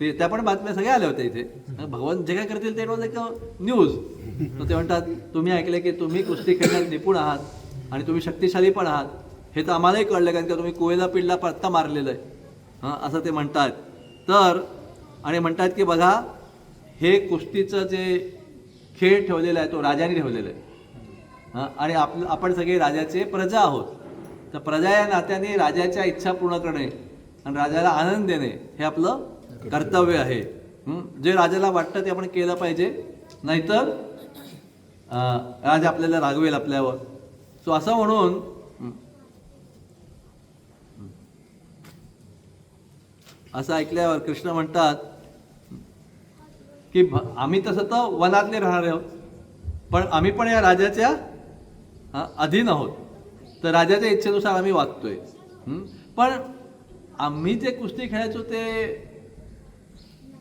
ते त्या पण बातम्या सगळ्या आल्या होत्या इथे. भगवान जे काय करतील ते रोज एक न्यूज. तर ते म्हणतात तुम्ही ऐकले की तुम्ही कुस्ती खेळण्यात निपुण आहात आणि तुम्ही शक्तिशाली पण आहात, हे तर आम्हालाही कळलं, कारण का तुम्ही कोयला पिल्ला पत्ता मारलेलं आहे. असं ते म्हणतात. तर आणि म्हणतात की बघा, हे कुस्तीचं जे खेळ ठेवलेला आहे तो राजाने ठेवलेला आहे. आणि आपण सगळे राजाचे प्रजा आहोत. तर प्रजा या नात्याने राजाच्या इच्छा पूर्ण करणे आणि राजाला आनंद देणे हे आपलं कर्तव्य आहे. जे राजाला वाटतं ते आपण केलं पाहिजे, नाहीतर राजा आपल्याला रागवेल आपल्यावर. सो असं म्हणून असं ऐकल्यावर कृष्ण म्हणतात की आम्ही तसं तर वनातले राहणारे आहोत, पण आम्ही पण या राजाच्या अधीन आहोत. तर राजाच्या इच्छेनुसार आम्ही वागतोय. पण आम्ही जे कुस्ती खेळायचो ते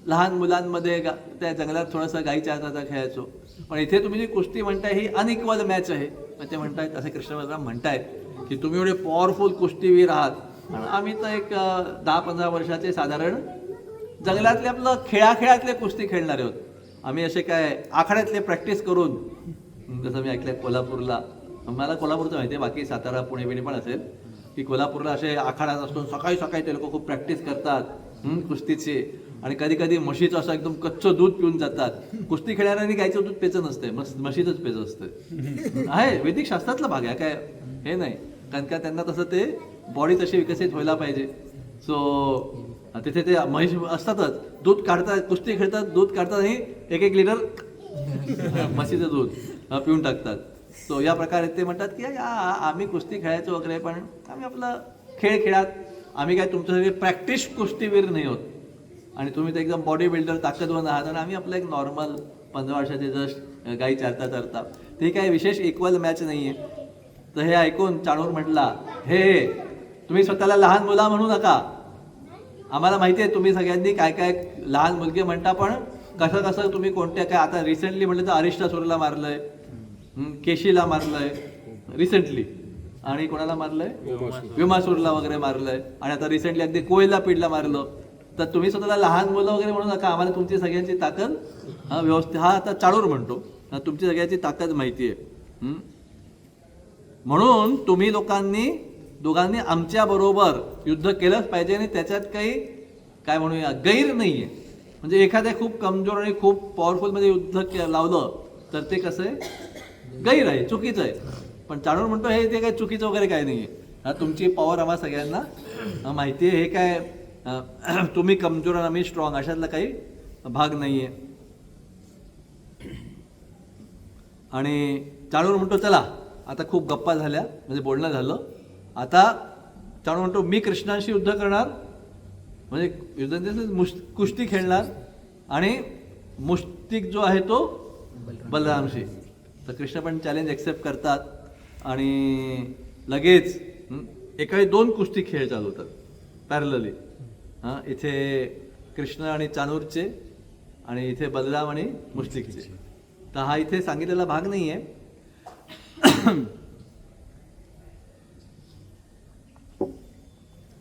लहान मुलांमध्ये त्या जंगलात थोडंसं गाई चारताचा खेळायचो. पण इथे तुम्ही जी कुस्ती म्हणताय ही अनइक्वल मॅच आहे. ते म्हणतायत, असे कृष्ण बलराम म्हणतायत की तुम्ही एवढे पॉवरफुल कुस्तीवीर आहात आणि आम्ही तर एक 10-15 वर्षाचे साधारण जंगलातले आपलं खेळातले कुस्ती खेळणारे आहोत. आम्ही असे काय आखाड्यातले प्रॅक्टिस करून, जसं मी ऐकलं कोल्हापूरला, मला कोल्हापूरचं माहिती आहे, बाकी सातारा पुणे बिणे पण असेल, की कोल्हापूरला असे आखाड्यात असतो, सकाळी सकाळी ते लोक खूप प्रॅक्टिस करतात कुस्तीचे. आणि कधी कधी म्हशीचं असं एकदम कच्चं दूध पिऊन जातात. कुस्ती खेळणाऱ्यांनी गायचं दूध पेचं नसते, म्हशीचंच पेचं असतं. आहे वैदिक शास्त्रातला भाग आहे, काय हे नाही. कारण का त्यांना तसं ते बॉडी तशी विकसित व्हायला पाहिजे. सो तिथे ते म्हैस असतातच, दूध काढतात, कुस्ती खेळतात, दूध काढतात आणि 1-1 लिटर म्हशीचं दूध पिऊन टाकतात. सो या प्रकारे ते म्हणतात की आम्ही कुस्ती खेळायचो वगैरे, पण आम्ही आपलं खेळात, आम्ही काय तुमच्यासाठी प्रॅक्टिस कुस्तीवीर नाही होत. आणि तुम्ही तर एकदम बॉडी बिल्डर ताकदवान आहात आणि आम्ही आपलं एक नॉर्मल 15 वर्षाचे जस्ट गाई चारता ते काही विशेष इक्वल मॅच नाही आहे. तर हे ऐकून चाणूर म्हटला, हे तुम्ही स्वतःला लहान मुला म्हणू नका. आम्हाला माहिती आहे तुम्ही सगळ्यांनी काय काय लहान मुलगे म्हणता, पण कसं तुम्ही कोणत्या काय, आता रिसेंटली म्हटलं तर अरिष्टासूरला मारलंय, केशीला मारलंय, रिसेंटली. आणि कोणाला मारलंय? विमासूरला वगैरे मारलंय. आणि आता रिसेंटली अगदी कोयला पीडला मारलं. तर तुम्ही स्वतःला लहान मुलं वगैरे म्हणू नका. आम्हाला तुमची सगळ्यांची ताकद व्यवस्थित, हा आता चाळूर म्हणतो, तुमची सगळ्यांची ताकद माहिती आहे. म्हणून तुम्ही लोकांनी दोघांनी आमच्या बरोबर युद्ध केलंच पाहिजे आणि त्याच्यात काही काय म्हणूया गैर नाहीये. म्हणजे एखाद्या खूप कमजोर आणि खूप पॉवरफुल मध्ये युद्ध लावलं तर ते कसं आहे, गैर आहे, चुकीचं आहे. पण चाणूर म्हणतो हे ते काय चुकीचं वगैरे काय नाहीये. तुमची पॉवर आम्हा सगळ्यांना माहिती आहे. हे काय तुम्ही कमजोर आणि आम्ही स्ट्रॉंग अशातला काही भाग नाहीये. आणि चाणूर म्हणतो चला आता खूप गप्पा झाल्या, म्हणजे बोलणं झालं, आता चाणूर म्हणतो मी कृष्णांशी युद्ध करणार, म्हणजे युद्ध कुस्ती खेळणार आणि मुष्टिक जो आहे तो बलरामशी. तर कृष्ण पण चॅलेंज ॲक्सेप्ट करतात आणि लगेच एका वेळी 2 कुस्ती खेळ चालू होतात पॅरलली. इथे कृष्ण आणि चाणूरचे आणि इथे बलराम आणि मुष्टिकचे. तर हा इथे सांगितलेला भाग नाही आहे.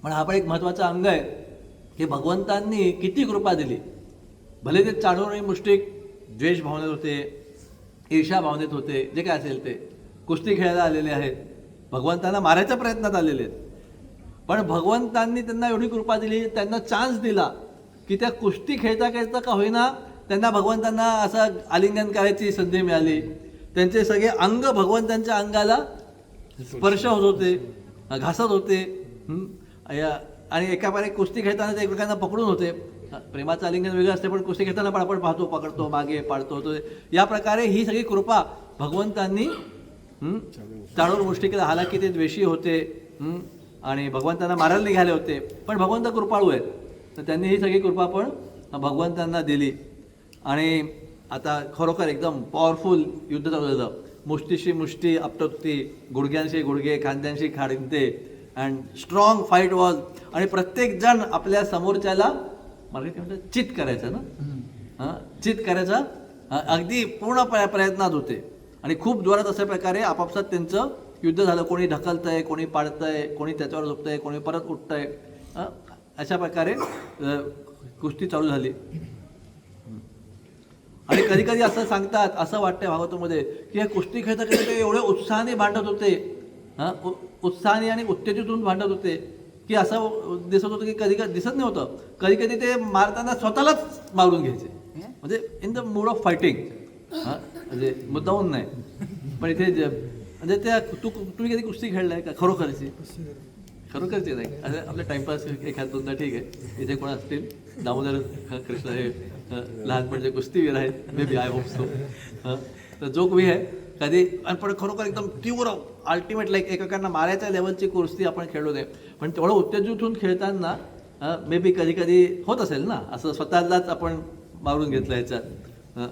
पण हा पण एक महत्वाचा अंग आहे की भगवंतांनी किती कृपा दिली. भले ते चाणूर आणि मुष्टिक द्वेष भावनेत होते, ईर्ष्या भावनेत होते, जे काय असेल ते कुस्ती खेळायला आलेले आहेत, भगवंतांना मारायच्या प्रयत्नात आलेले आहेत. पण भगवंतांनी त्यांना एवढी कृपा दिली, त्यांना चान्स दिला की त्या कुस्ती खेळता खेळता का होईना त्यांना भगवंतांना असं आलिंगन करायची संधी मिळाली. त्यांचे सगळे अंग भगवंतांच्या अंगाला स्पर्श होत होते, घासत होते. आणि एकापारी कुस्ती खेळताना ते एकमेकांना पकडून होते. प्रेमाचं आलिंगन वेगळं असते, पण कुस्ती खेळताना पण आपण पाहतो, पकडतो, मागे पाडतो. या प्रकारे ही सगळी कृपा भगवंतांनी चाणूर मुष्टिकेला, हालाकी ते द्वेषी होते आणि भगवंतांना मारायला निघाले होते, पण भगवंत कृपाळू आहेत, तर त्यांनी ही सगळी कृपा पण भगवंतांना दिली. आणि आता खरोखर एकदम पॉवरफुल युद्ध चालू झालं. मुष्टीशी मुष्टी आपटत होती, गुडघ्यांशी गुडघे, खांद्यांशी खांदे, अँड स्ट्रॉंग फाईट वॉज. आणि प्रत्येक जण आपल्या समोरच्याला मार्केट म्हणतात चित करायचं ना, चित करायचा अगदी पूर्ण प्रयत्नात होते. आणि खूप जोरात अशा प्रकारे आपापसात त्यांचं युद्ध झालं. कोणी ढकलतंय, कोणी पाडतंय, कोणी त्याच्यावर झोपतंय, कोणी परत उठतंय. अशा प्रकारे कुस्ती चालू झाली. आणि कधी कधी असं सांगतात, असं वाटतंय भागवतामध्ये की हे कुस्ती खेळता खेळता ते एवढे उत्साहाने भांडत होते, उत्साहाने आणि उत्तेजित होऊन भांडत होते की असं दिसत होतं की कधी कधी दिसत नव्हतं, कधी कधी ते मारताना स्वतःलाच मारून घ्यायचे, म्हणजे in the mood off fighting. म्हणजे मुद्दाहून नाही, पण इथे म्हणजे त्या तुम्ही कधी कुस्ती खेळलाय का खरोखरची? खरोखरची नाही, अरे आपल्या टाइमपास एखाद दोनदा ठीक आहे. इथे कोण असतील दामोदर कृष्ण हे लहानपणचे कुस्तीवीर आहेत, may be, I hope so. तर जोक बी आहे कधी, पण खरोखर एकदम तीव्र अल्टिमेट लाईक एकमेकांना मारायच्या लेवलची कुस्ती आपण खेळलो नाही. पण तेवढं उत्तेजित होऊन खेळताना मे बी कधी कधी होत असेल ना, असं स्वतःलाच आपण मारून घेतलं ह्याच्यात,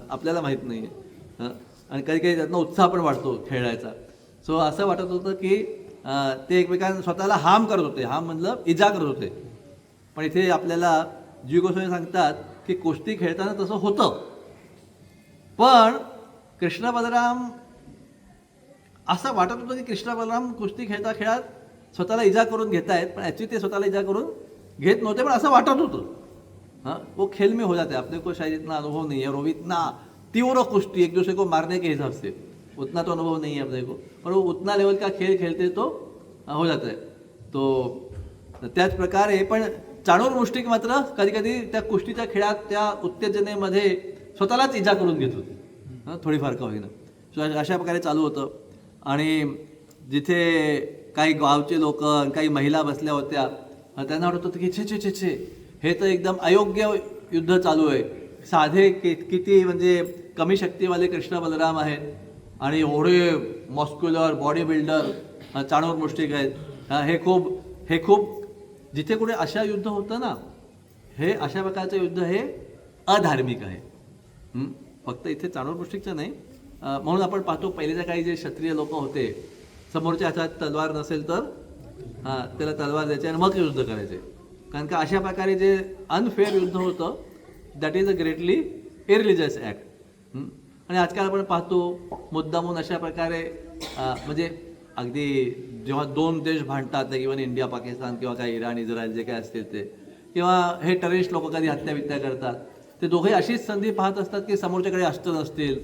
आपल्याला माहीत नाही आहे. आणि कधी कधी त्यातनं उत्साह पण वाटतो खेळायचा. सो असं वाटत होतं की ते एकमेकांना स्वतःला हार्म करत होते, हार्म म्हणलं इजा करत होते. पण इथे आपल्याला जी गोष्टी सांगतात की कुस्ती खेळताना तसं होतं, पण कृष्ण बलराम असं वाटत होतं की कृष्ण बलराम कुस्ती खेळता खेळात स्वतःला इजा करून घेत आहेत, पण ॲक्च्युली ते स्वतःला इजा करून घेत नव्हते, पण असं वाटत होतं. वो खेल में हो जाते, अपने को शायद इतना अनुभव नहीं है, और इतना तीव्र कुश्ती एक दूसरे को मारने के हिसाब से उतना तो अनुभव नहीं है अपने को, पर वो उतना लेवल का खेल खेलते तो हो जाता है. तो त्याच प्रकारे पण चाणूर मुष्टिक मात्र कधी कधी त्या कुस्तीच्या खेळात त्या उत्तेजनेमध्ये स्वतःलाच इजा करून घेत होते, थोडीफार का होईना. सो अशा प्रकारे चालू होतं. आणि जिथे काही गावचे लोक, काही महिला बसल्या होत्या, त्यांना वाटत होतं की छे छे छे छे, हे तर एकदम अयोग्य युद्ध चालू आहे. साधे किती म्हणजे कमी शक्तीवाले कृष्ण बलराम आहेत आणि एवढे मॉस्क्युलर बॉडी बिल्डर चाणूर मुष्टिक आहेत. हे खूप जिथे कुठे अशा युद्ध होतं ना, हे अशा प्रकारचं युद्ध हे अधार्मिक आहे. फक्त इथे चाणूर मुष्टिकचं नाही, म्हणून आपण पाहतो पहिलेच्या काही जे क्षत्रिय लोक होते, समोरच्या हातात तलवार नसेल तर त्याला तलवार द्यायचे आणि मग युद्ध करायचे. कारण का अशा प्रकारे जे अनफेअर युद्ध होतं, that is a greatly irreligious act. आणि आजकाल आपण पाहतो मुद्दामून अशा प्रकारे म्हणजे अगदी जेव्हा दोन देश भांडतात इव्हन इंडिया पाकिस्तान किंवा काही इराण इस्रायल जे काही असतील ते, किंवा हे टेररिस्ट लोक कधी हत्यावित्या करतात, ते दोघे अशीच संधी पाहत असतात की समोरच्याकडे अस्त्र नसतील,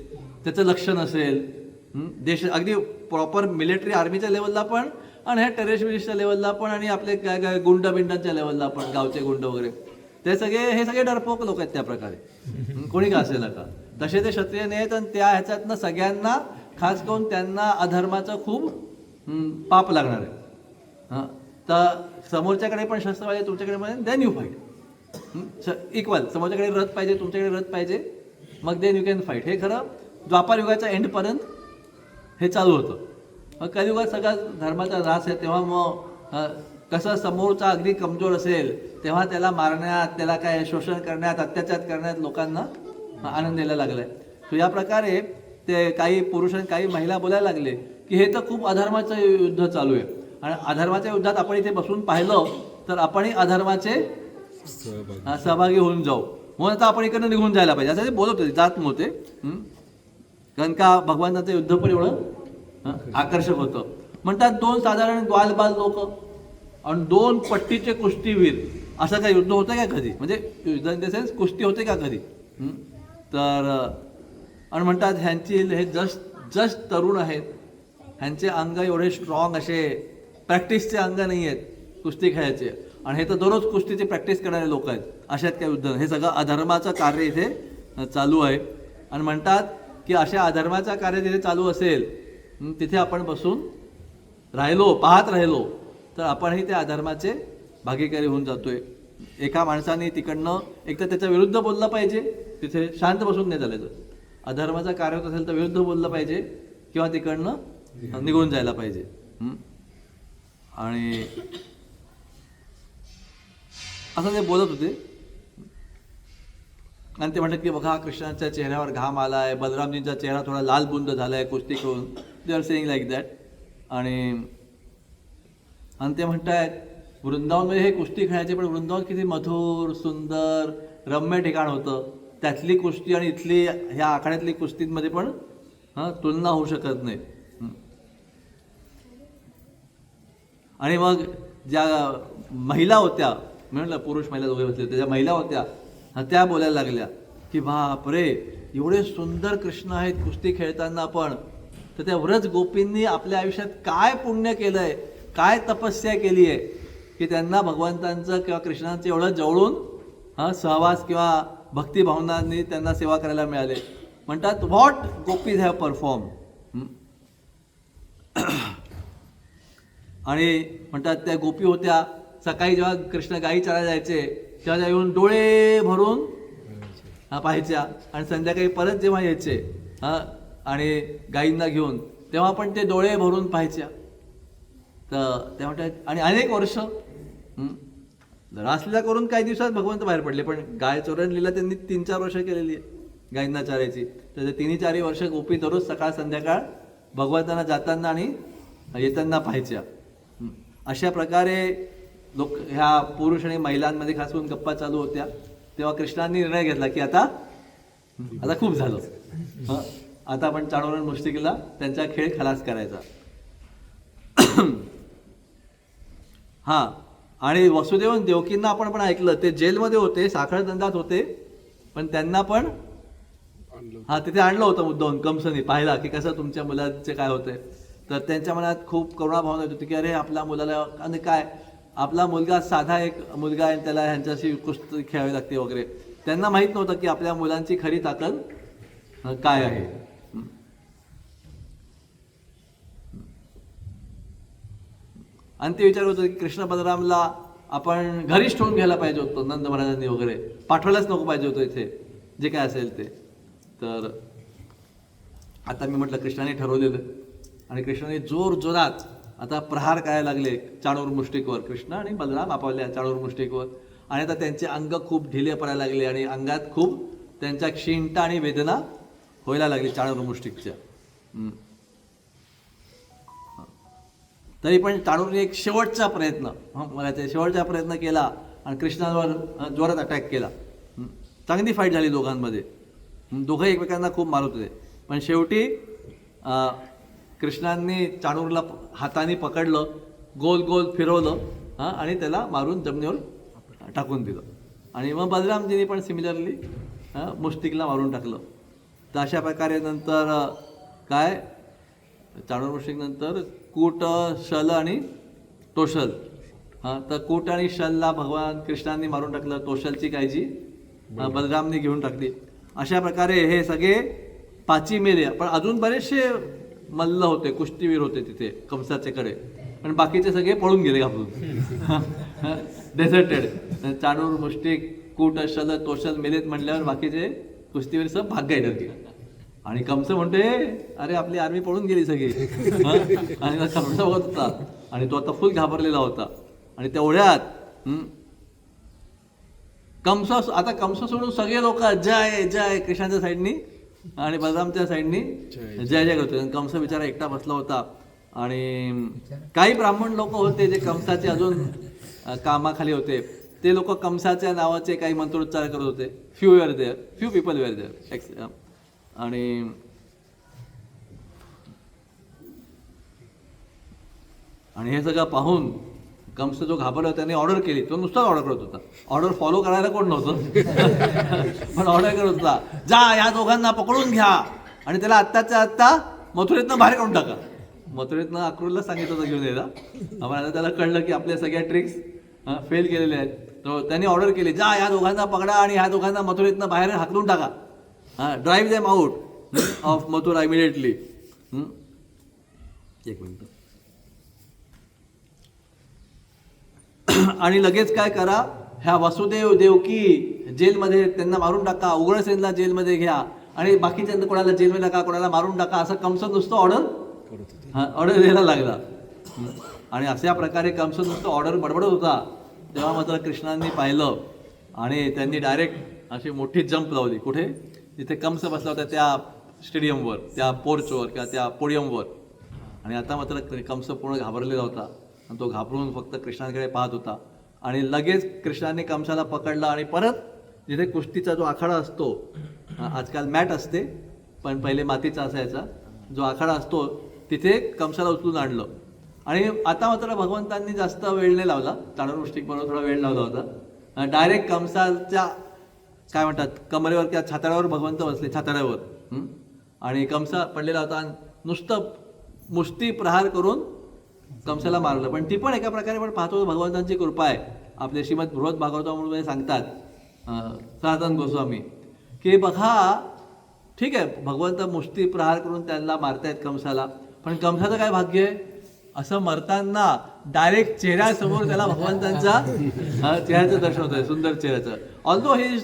त्याचं लक्ष नसेल. देश अगदी प्रॉपर मिलिटरी आर्मीच्या लेवलला पण आणि ह्या टेररिस्टच्या लेवलला पण आणि आपले काय काय गुंड बिंडांच्या लेवलला पण, गावचे गुंड वगैरे, हे सगळे डरपोक लोक आहेत त्या प्रकारे, कोणी का असेल का. तसे ते क्षत्रिय नाही आहेत आणि त्या ह्याच्यातनं सगळ्यांना खास करून त्यांना अधर्माचं खूप पाप लागणार आहे. हां, तर समोरच्याकडे पण शस्त्र पाहिजे, तुमच्याकडे पण, देन यू फाईट इक्वल. समोरच्याकडे रथ पाहिजे, तुमच्याकडे रथ पाहिजे, मग देन यू कॅन फाईट. हे खरं द्वापार युगाच्या एंडपर्यंत हे चालू होतं. मग कलियुगात सगळा धर्माचा ऱ्हास आहे, तेव्हा मग कसं समोरचा अगदी कमजोर असेल तेव्हा त्याला मारण्यात, त्याला काय शोषण करण्यात, अत्याचार करण्यात लोकांना आनंद द्यायला लागलाय. तर या प्रकारे ते काही पुरुष आणि काही महिला बोलायला लागले की हे तर खूप अधर्माचं युद्ध चालू आहे, आणि अधर्माच्या युद्धात आपण इथे बसून पाहिलं तर आपणही अधर्माचे सहभागी होऊन जाऊ, म्हणून आता आपण इकडनं निघून जायला पाहिजे असं ते बोलत होते, जात नव्हते. कारण का भगवानाचं युद्ध पण एवढं आकर्षक होतं. म्हणतात दोन साधारण ग्वालबाल लोक आणि दोन पट्टीचे कुस्तीवीर, असं काय युद्ध होतं का कधी? म्हणजे युद्ध इन द सेन्स कुस्ती होते का कधी? तर आणि म्हणतात ह्यांची हे जस्ट तरुण आहेत, ह्यांचे अंग एवढे स्ट्रॉंग असे प्रॅक्टिसचे अंग नाही आहेत कुस्ती खेळायचे, आणि हे तर दररोज कुस्तीची प्रॅक्टिस करणारे लोक आहेत. अशात काय युद्ध? हे सगळं अधर्माचं कार्य इथे चालू आहे. आणि म्हणतात की अशा अधर्माचं कार्य जिथे चालू असेल तिथे आपण बसून पाहत राहिलो तर आपणही त्या अधर्माचे भागीदारी होऊन जातोय. एका माणसाने तिकडनं एक तर त्याच्या विरुद्ध बोललं पाहिजे, तिथे शांत बसून नाही चालायचं. अधर्माचं कार्य होत असेल तर विरुद्ध बोललं पाहिजे किंवा तिकडनं निघून जायला पाहिजे. आणि असं ते बोलत होते. आणि ते म्हणतात की बघा कृष्णाच्या चेहऱ्यावर घाम आलाय, बलरामजींचा चेहरा थोडा लाल बुंद झालाय कुस्ती करून, they are saying like that. आणि ते म्हणतायत वृंदावनमध्ये हे कुस्ती खेळायचे, पण वृंदावन किती मधुर सुंदर रम्य ठिकाण होतं. त्यातली कुस्ती आणि इथली ह्या आखाड्यातली कुस्तींमध्ये पण तुलना होऊ शकत नाही. आणि मग ज्या महिला होत्या, म्हटलं पुरुष महिला दोघे बसले होते, ज्या महिला होत्या त्या बोलायला लागल्या की बापरे एवढे सुंदर कृष्ण आहेत कुस्ती खेळताना, पण तर त्या व्रज गोपींनी आपल्या आयुष्यात काय पुण्य केलंय, काय तपस्या केली आहे की त्यांना भगवंतांचं किंवा कृष्णांचं एवढं जवळून सहवास किंवा भक्तिभावनांनी त्यांना सेवा करायला मिळाले. म्हणतात व्हॉट गोपीज हॅव परफॉर्म. आणि म्हणतात त्या गोपी होत्या सकाळी जेव्हा कृष्ण गाई चरायला जायचे तेव्हा त्या येऊन डोळे भरून पाहायच्या, आणि संध्याकाळी परत जेव्हा यायचे आणि गाईंना घेऊन तेव्हा पण ते डोळे भरून पाहायच्या. तर ते म्हणतात आणि अनेक वर्ष रासलीला करून काही दिवसात भगवंत बाहेर पडले, पण गाय चोरण लीला त्यांनी 3-4 वर्ष केलेली आहे गायींना चारायची. तर 3-4 वर्ष गोपी दररोज सकाळ संध्याकाळ भगवंतांना जाताना आणि येताना पाहायच्या. अशा प्रकारे लोक ह्या पुरुष आणि महिलांमध्ये खास करून गप्पा चालू होत्या. तेव्हा कृष्णांनी निर्णय घेतला की आता खूप झालं, आता आपण चाणूर मुष्टिकीला त्यांचा खेळ खलास करायचा. हां, आणि वसुदेवन देवकींना आपण पण ऐकलं, ते जेलमध्ये होते, साखळदंडात होते, पण त्यांना पण तिथे आणलं होतं मुद्दाहून कंसनी पाहिला की कसं तुमच्या मुलाचे काय होते. तर त्यांच्या मनात खूप करुणाभावना येत होती की अरे आपल्या मुलाला, आणि काय आपला मुलगा साधा एक मुलगा आहे, त्याला ह्यांच्याशी कुस्ती खेळावी लागते वगैरे. त्यांना माहीत नव्हतं की आपल्या मुलांची खरी ताकद काय आहे. आणि ते विचार होतं की कृष्ण बलरामला आपण घरीच ठेवून घ्यायला पाहिजे होतं, नंद महाराजांनी वगैरे पाठवायलाच नको पाहिजे होतं इथे जे काय असेल ते. तर आता मी म्हटलं कृष्णाने ठरवलेलं, आणि कृष्णाने जोरात आता प्रहार करायला लागले चाणूर मुष्टिकवर. कृष्ण आणि बलराम आपापल्या चाणूर मुष्टिकवर, आणि आता त्यांचे अंग खूप ढिले पडायला लागले आणि अंगात खूप त्यांच्या क्षीणता आणि वेदना व्हायला लागली चाणूर मुष्टिकच्या. तरी पण चाणूरने एक शेवटचा प्रयत्न केला आणि कृष्णावर जोरात अटॅक केला. चांगली फाईट झाली दोघांमध्ये, दोघं एकमेकांना खूप मारत होते. पण शेवटी कृष्णांनी चाणूरला हाताने पकडलं, गोल गोल फिरवलं आणि त्याला मारून जमिनीवर टाकून दिलं. आणि मग बलरामजींनी पण सिमिलरली मुष्टिकला मारून टाकलं. तर अशा प्रकारे नंतर काय चाणूर मुष्टिक नंतर कूट, शल आणि तोषल. तर कूट आणि शलला भगवान कृष्णांनी मारून टाकलं, तोषलची काळजी बलरामने घेऊन टाकली. अशा प्रकारे हे सगळे पाची मेले. पण अजून बरेचसे मल्ल होते, कुस्तीवीर होते तिथे कंसाचेकडे, पण बाकीचे सगळे पळून गेले घाबरून. डेझर्टेड. चाणूर, मुष्टिक, कूट, शल, तोषल मेलेत म्हटल्यावर बाकीचे कुस्तीवीर सब भाग गेले. आणि कंस म्हणते अरे आपली आर्मी पळून गेली सगळी. आणि कंस बघत होता आणि तो आता फुल घाबरलेला होता. आणि तेवढ्यात कंस सोडून सगळे लोक जय जय कृष्णाच्या साईडनी आणि बलरामच्या साईडनी जय जय करतो. कंस बिचारा एकटा बसला होता. आणि काही ब्राह्मण लोक होते जे कंसाचे अजून कामाखाली होते. ते लोक कंसाच्या नावाचे काही मंत्रोच्चार करत होते. Few people were there. आणि हे सगळं पाहून कंस जो घाबरला त्याने ऑर्डर केली. तो नुसताच ऑर्डर करत होता, ऑर्डर फॉलो करायला कोण नव्हतं. पण ऑर्डर करत होता, जा या दोघांना पकडून घ्या आणि त्याला आत्ताच्या आत्ता मथुरेतनं बाहेर काढून टाका. मथुरेतनं अक्रूरला सांगितलं होतं घेऊन यायला. पण आता त्याला कळलं की आपल्या सगळ्या ट्रिक्स फेल केलेल्या आहेत. तर त्यांनी ऑर्डर केली, जा या दोघांना पकडा आणि ह्या दोघांना मथुरेतनं बाहेर हाकलून टाका. Drive them out of Mathura immediately. एक मिनिट. आणि लगेच काय करा, ह्या वसुदेव देवकी जेलमध्ये त्यांना मारून टाका, उग्रसेनला जेलमध्ये घ्या आणि बाकीच्यांना कोणाला जेलमध्ये टाका, कोणाला मारून टाका, असं कंस नुसतं ऑर्डर द्यायला लागला. आणि अशा प्रकारे कंस नुसतं ऑर्डर बडबडत होता. तेव्हा मात्र कृष्णांनी पाहिलं आणि त्यांनी डायरेक्ट अशी मोठी जंप लावली. कुठे? जिथे कंस बसला होता त्या स्टेडियमवर, त्या पोर्चवर किंवा त्या पोडियमवर. आणि आता मात्र कंस पूर्ण घाबरलेला होता आणि तो घाबरून फक्त कृष्णांकडे पाहत होता. आणि लगेच कृष्णाने कंसाला पकडला आणि परत जिथे कुस्तीचा जो आखाडा असतो, आजकाल मॅट असते पण पहिले मातीचा असायचा, जो आखाडा असतो तिथे कंसाला उचलून आणलं. आणि आता मात्र भगवंतांनी जास्त वेळ नाही लावला, चाणूर मुष्टिकबरोबर थोडा वेळ लावला होता. डायरेक्ट कंसाच्या काय म्हणतात कमरेवर किंवा छाताड्यावर भगवंत बसले, छाताड्यावर. आणि कंसा पडलेला होता आणि नुसतं मुष्टी प्रहार करून कंसाला मारलं. पण ती पण एका प्रकारे पण पाहतो भगवंतांची कृपा आहे. आपले श्रीमद बृहद भागवतामध्ये सांगतात सनातन गोस्वामी की बघा ठीक आहे भगवंत मुष्टी प्रहार करून त्यांना मारतायत कंसाला, पण कंसाचं काय भाग्य आहे, असं मरताना डायरेक्ट चेहऱ्यासमोर त्याला भगवंतांचा चेहऱ्याचं दर्शन होतंय, सुंदर चेहऱ्याचं. Although he is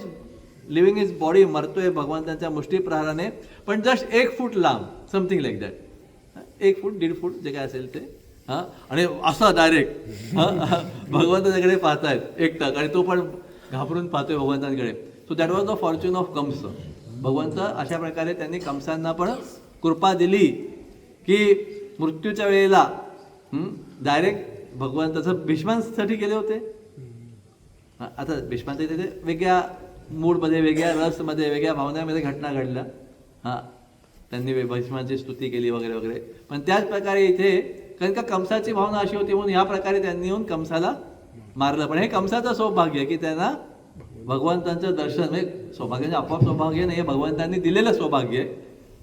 living is body, मरतोय भगवंतांच्या मुष्टी प्रहाराने, पण जस्ट 1 फूट लांब, something like that, 1 foot 1.5 foot जे काय असेल ते. आणि असं डायरेक्ट भगवंताच्याकडे पाहतायत एकटक, आणि तो पण घाबरून पाहतोय भगवंतांकडे. So that was the fortune of Kansa. भगवंत अशा प्रकारे त्यांनी कंसांना पण कृपा दिली की मृत्यूच्या वेळेला डायरेक्ट भगवंताचं भीष्मांसाठी केले होते. आता भीष्मांच्या तिथे वेगळ्या मूडमध्ये, वेगळ्या रसमध्ये, वेगळ्या भावनेमध्ये घटना घडल्या. त्यांनी भीष्मांची स्तुती केली वगैरे वगैरे. पण त्याच प्रकारे इथे कारण का कंसाची भावना अशी होती म्हणून या प्रकारे त्यांनी येऊन कंसाला मारलं. पण हे कंसाचं सौभाग्य की त्यांना भगवंतांचं दर्शन, म्हणजे सौभाग्याचे आपोआप सौभाग्य नाही, भगवंतांनी दिलेलं सौभाग्य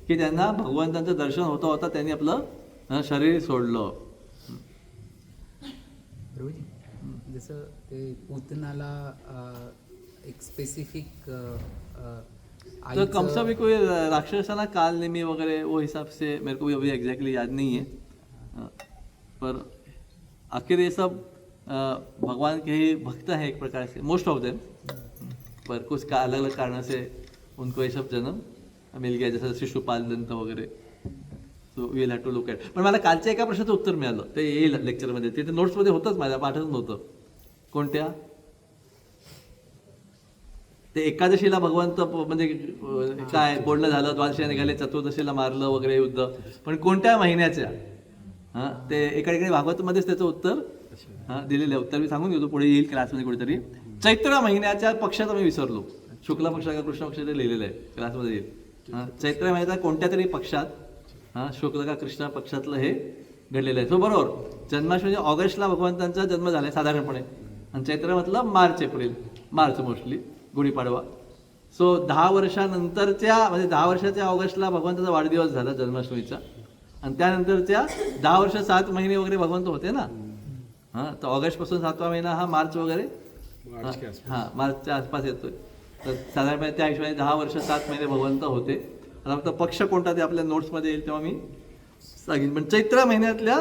की त्यांना भगवंतांचं दर्शन होता होता त्यांनी आपलं शरीर सोडलं. जसं ते पूतनाला एक स्पेसिफिक तो कंसा भी कोई राक्षसाना काल नेमी वगैरह वो हिसाब से मेरे को भी अभी एग्जैक्टली याद नहीं है, पर आखिर ये सब भगवान के ही भक्त हैं एक प्रकार से, मोस्ट ऑफ देम, पर कुछ का अलग अलग कारणों से उनको ये सब जन्म मिल गया, जसं शिशुपाल दंत वगैरे. So we will have to look at. पण मला कालच्या एका प्रश्नाचं उत्तर मिळालं, ते येईल लेक्चरमध्ये, ते नोट्समध्ये होतंच, माझ्या पाठच नव्हतं. कोणत्या? ते एकादशीला भगवंत म्हणजे काय बोलणं झालं, द्वादशीला निघाले, चतुर्दशीला मारलं वगैरे युद्ध, पण कोणत्या महिन्याच्या? ते एका ठिकाणी भागवतमध्येच त्याचं उत्तर दिलेलं आहे. उत्तर मी सांगून घेतो, पुढे येईल क्लासमध्ये कुठेतरी. चैत्र महिन्याच्या पक्षाचा मी विसरलो, शुक्ल पक्ष का कृष्ण पक्ष ते लिहिलेलं आहे, क्लासमध्ये येईल. चैत्र महिन्याच्या कोणत्या तरी पक्षात शुक्ल का कृष्ण पक्षातलं हे घडलेलं आहे. सो बरोबर जन्माष्टमी म्हणजे ऑगस्टला भगवंतांचा जन्म झाला साधारणपणे, आणि चैत्र म्हटलं March April, March mostly Gudi Padwa. So 10 वर्षानंतरच्या म्हणजे 10 वर्षाच्या ऑगस्टला भगवंताचा वाढदिवस झाला जन्माष्टमीचा, आणि त्यानंतरच्या 10 वर्ष 7 महिने वगैरे भगवंत होते ना. तर ऑगस्टपासून 7वा महिना हा मार्च वगैरे मार्चच्या आसपास येतोय. तर साधारणपणे त्या हिशोबाने 10 वर्ष 7 महिने भगवंत होते. आता फक्त पक्ष कोणता ते आपल्या नोट्समध्ये येईल तेव्हा मी सांगेन. पण चैत्र महिन्यातल्या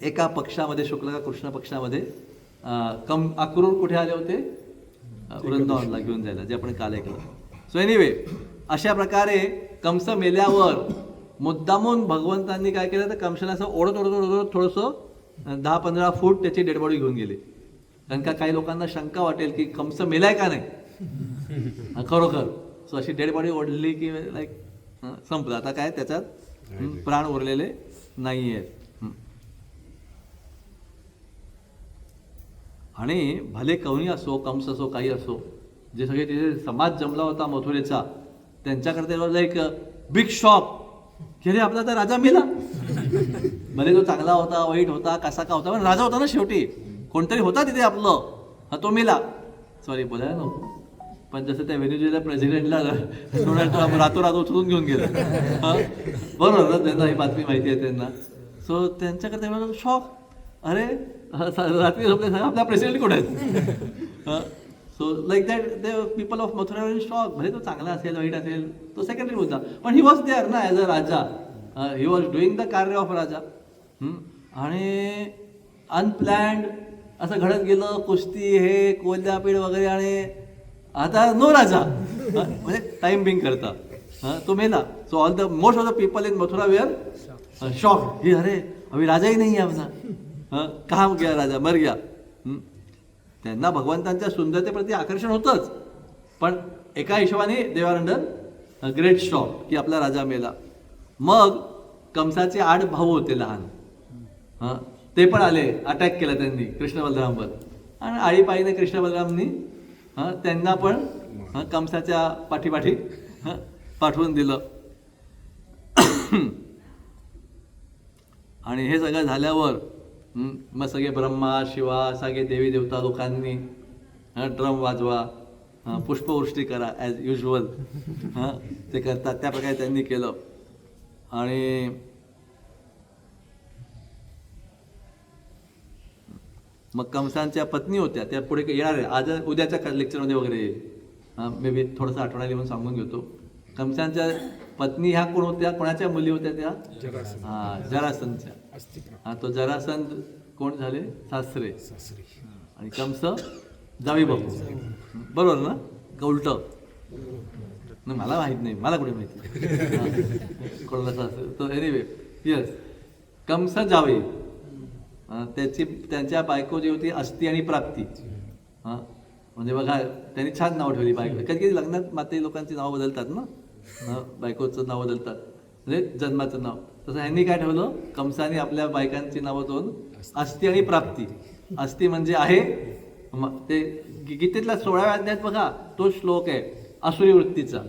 एका पक्षामध्ये, शुक्ल का कृष्ण पक्षामध्ये अक्रूर कुठे आले होते? वृंदावनला घेऊन जायला, जे आपण काल ऐकलं. सो एनिवे, अशा प्रकारे कंस मेल्यावर मुद्दामून भगवंतांनी काय केलं तर कंसाला असं ओढत ओढत ओढत थोडंसं 10-15 फूट त्याची डेड बॉडी घेऊन गेली. कारण का काही लोकांना शंका वाटेल की कंस मेलाय का नाही खरोखर. सो अशी डेड बॉडी ओढली की लाईक संपलं, आता काय त्याच्यात प्राण उरलेले नाही आहेत. आणि भले कवणी असो, कंस असो, काही असो, जे सगळे तिथे समाज जमला होता मथुरेचा, त्यांच्याकडे लाईक बिग शॉक की अरे आपला तर राजा मेला. भले तो चांगला होता, वाईट होता, कसा का होता, पण राजा होता ना शेवटी, कोणतरी होता तिथे आपलं, हा तो मेला. सॉरी बोलायला नको, पण जसं त्या व्हेनेझुएला प्रेसिडेंटला डोनाल्ड ट्रम्प रातोरात उचलून घेऊन गेला, बरोबर ना, त्यांना ही बातमी माहिती आहे त्यांना. सो त्यांच्याकडे शॉक, अरे रात्री झोपले आपला प्रेसिडेंट कुठे आहेत. So like that the people of Mathura वर शॉक. भले तो चांगला असेल, वाईट असेल, तो सेकंडरी होता, पण ही वॉज देअर ना as a Raja, he was doing the कार्य ऑफ राजा. आणि अनप्लॅन्ड असं घडत गेलं, कुस्ती हे कोल्हापीड वगैरे, आणि आता नो राजा, म्हणजे टाइम बिंग करता तो मेला. So all the most of the people in Mathura were shock, he अरे अभी राजा ही नाही आहे आपला, कहाँ गया राजा, मर गया. त्यांना भगवंतांच्या सुंदरतेप्रती आकर्षण होतंच, पण एका हिशोबाने they are under great shock की आपला राजा मेला. मग कंसाचे 8 भाऊ होते लहान, ते पण आले, अटॅक केला त्यांनी कृष्ण बलरामवर, आणि आळीपाळीने कृष्ण बलरामनी त्यांना पण कंसाच्या पाठीपाठी पाठवून दिलं. आणि हे सगळं झाल्यावर मग सगळे ब्रह्मा, शिवा, सगळे देवी देवता लोकांनी ड्रम वाजवा, पुष्पवृष्टी करा ॲज युजल, ते करतात त्या प्रकारे त्यांनी केलं. आणि मग कंसांच्या पत्नी होत्या, त्या पुढे येणार आहे, आज उद्याच्या लेक्चरमध्ये वगैरे येईल, मे बी थोडंसं आठवणा लिहून सांगून घेतो. कंसांच्या पत्नी ह्या कोण होत्या, कोणाच्या मुली होत्या त्या? जरासंधच्या. तो जरासंध कोण झाले? सासरे. आणि कंस जावी बापू, बरोबर ना? का उलट? मला माहित नाही, मला कुठे माहिती कोणाला सासरे. तो एनिवे यस, कंस जावे, त्यांच्या बायको जी होती अस्ती आणि प्राप्ती. म्हणजे बघा त्यांनी छान नाव ठेवली बायको. कधी कधी लग्नात माते लोकांची नावं बदलतात ना, बायकोचं नाव बदलतात, म्हणजे जन्माचं नाव. तसं ह्यांनी काय ठेवलं, कंसाने आपल्या बायकांची नावं दोन, अस्ती आणि प्राप्ती. अस्ती म्हणजे आहे, ते गीतेतला 16व्या अध्यायात बघा तो श्लोक आहे असुरी वृत्तीचा,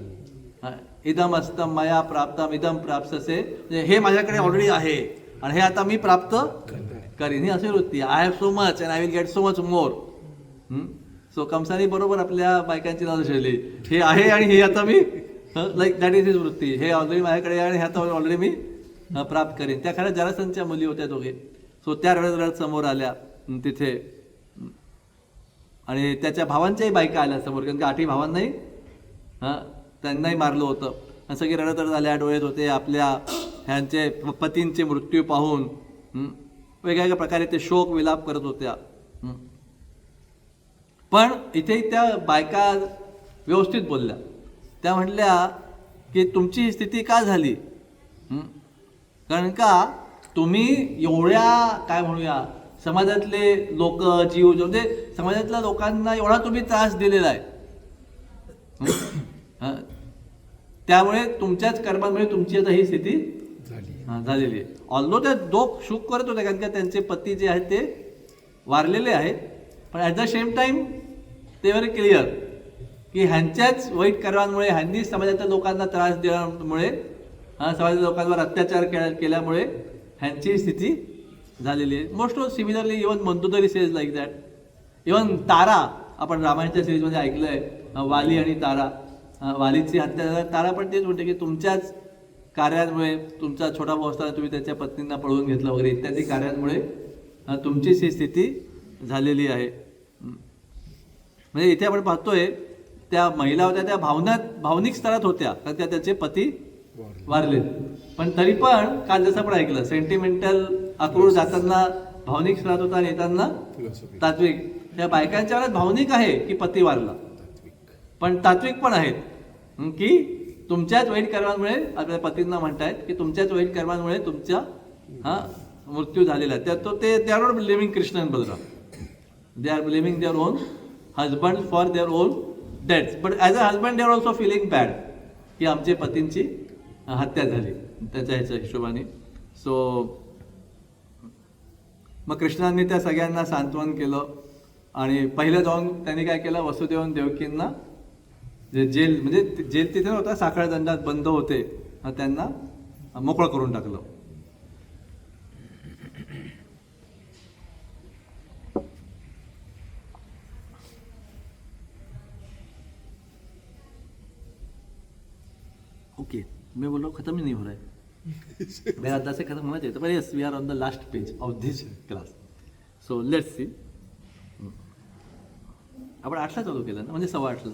इदम अस्तम मया प्राप्तम इदम प्राप्तसे, हे माझ्याकडे ऑलरेडी आहे आणि हे आता मी प्राप्त करीन, ही असुरी वृत्ती. I have so much and I will get so much more. So कंसाने बरोबर आपल्या बायकांची नावं ठेवली, हे आहे आणि हे आता मी, लाईक दॅट इज हिज वृत्ती, हे ऑलरेडी माझ्याकडे आहे आणि हे आता ऑलरेडी मी प्राप्त करेन. त्या खऱ्या जरासंधच्या मुली होत्या दोघे. सो त्या रडत रडत समोर आल्या तिथे, आणि त्याच्या भावांच्याही बायका आल्या समोर, कारण की 8 भावांनाही त्यांनाही मारलं होतं. आणि सगळे रडत रडत आल्या, डोळ्यात होते, आपल्या ह्यांचे पतींचे मृत्यू पाहून वेगवेगळ्या प्रकारे ते शोक विलाप करत होत्या. पण इथे त्या बायका व्यवस्थित बोलल्या. त्या म्हटल्या की तुमची ही स्थिती का झाली, कारण का तुम्ही एवढ्या काय म्हणूया समाजातले लोक, जीव, म्हणजे समाजातल्या लोकांना एवढा तुम्ही त्रास दिलेला आहे, त्यामुळे तुमच्याच कर्मांमुळे तुमची आता ही स्थिती झालेली आहे. ऑल्दो त्या दोघ सुख करत होते, कारण का त्यांचे पती जे आहेत ते वारलेले आहेत, पण ॲट द सेम टाइम ते व्हेरी क्लिअर की ह्यांच्याच वाईट कर्मांमुळे, ह्यांनी समाजातल्या लोकांना त्रास दिल्यामुळे समाजातील लोकांवर अत्याचार केल्यामुळे ह्यांची स्थिती झालेली आहे. Most of similarly even Mandodari says like that. Even Tara, आपण रामायणच्या सिरीजमध्ये ऐकलंय, वाली आणि तारा, वालीची हत्या झाली. तारा पण तेच म्हणते की तुमच्याच कार्यांमुळे, तुमचा छोटा भाऊ असताना तुम्ही त्याच्या पत्नींना पळवून घेतलं वगैरे इत्यादी कार्यांमुळे तुमचीच ही स्थिती झालेली आहे. म्हणजे इथे आपण पाहतोय त्या महिला होत्या त्या भावनिक स्तरात होत्या, कारण त्या त्याचे पती वारले. पण तरी पण काल जसं आपण ऐकलं, सेंटिमेंटल अक्रूर जाताना भावनिक स्तरात होता आणि येताना तात्विक. त्या बायकांच्या वेळेस भावनिक आहे की पती वारला, पण तात्विक पण आहेत की तुमच्याच वाईट कर्मांमुळे, आपल्या पतींना म्हणतायत की तुमच्याच वाईट कर्मांमुळे तुमचा मृत्यू झालेला आहे. They are not blaming Krishna and Balram, they are blaming their own husband for their own deaths. But as a husband they are also feeling bad की आमचे पतींची हत्या झाली त्याच्या ह्याच्या हिशोबाने. सो मग कृष्णांनी त्या सगळ्यांना सांत्वन केलं आणि पहिलं जाऊन त्यांनी काय केलं, वसुदेवन देवकींना जे जेल, म्हणजे जेल तिथे होता, साखळ दंडात बंद होते, त्यांना मोकळं करून टाकलं. ओके, मैं बोल रहा हूँ खत्म ही नहीं हो रहा है. मेरा 10 से खत्म होना चाहिए था, पर yes we are on the last page of this class. So let's see. आपण 8ला चालू केलं ना, म्हणजे 8:15.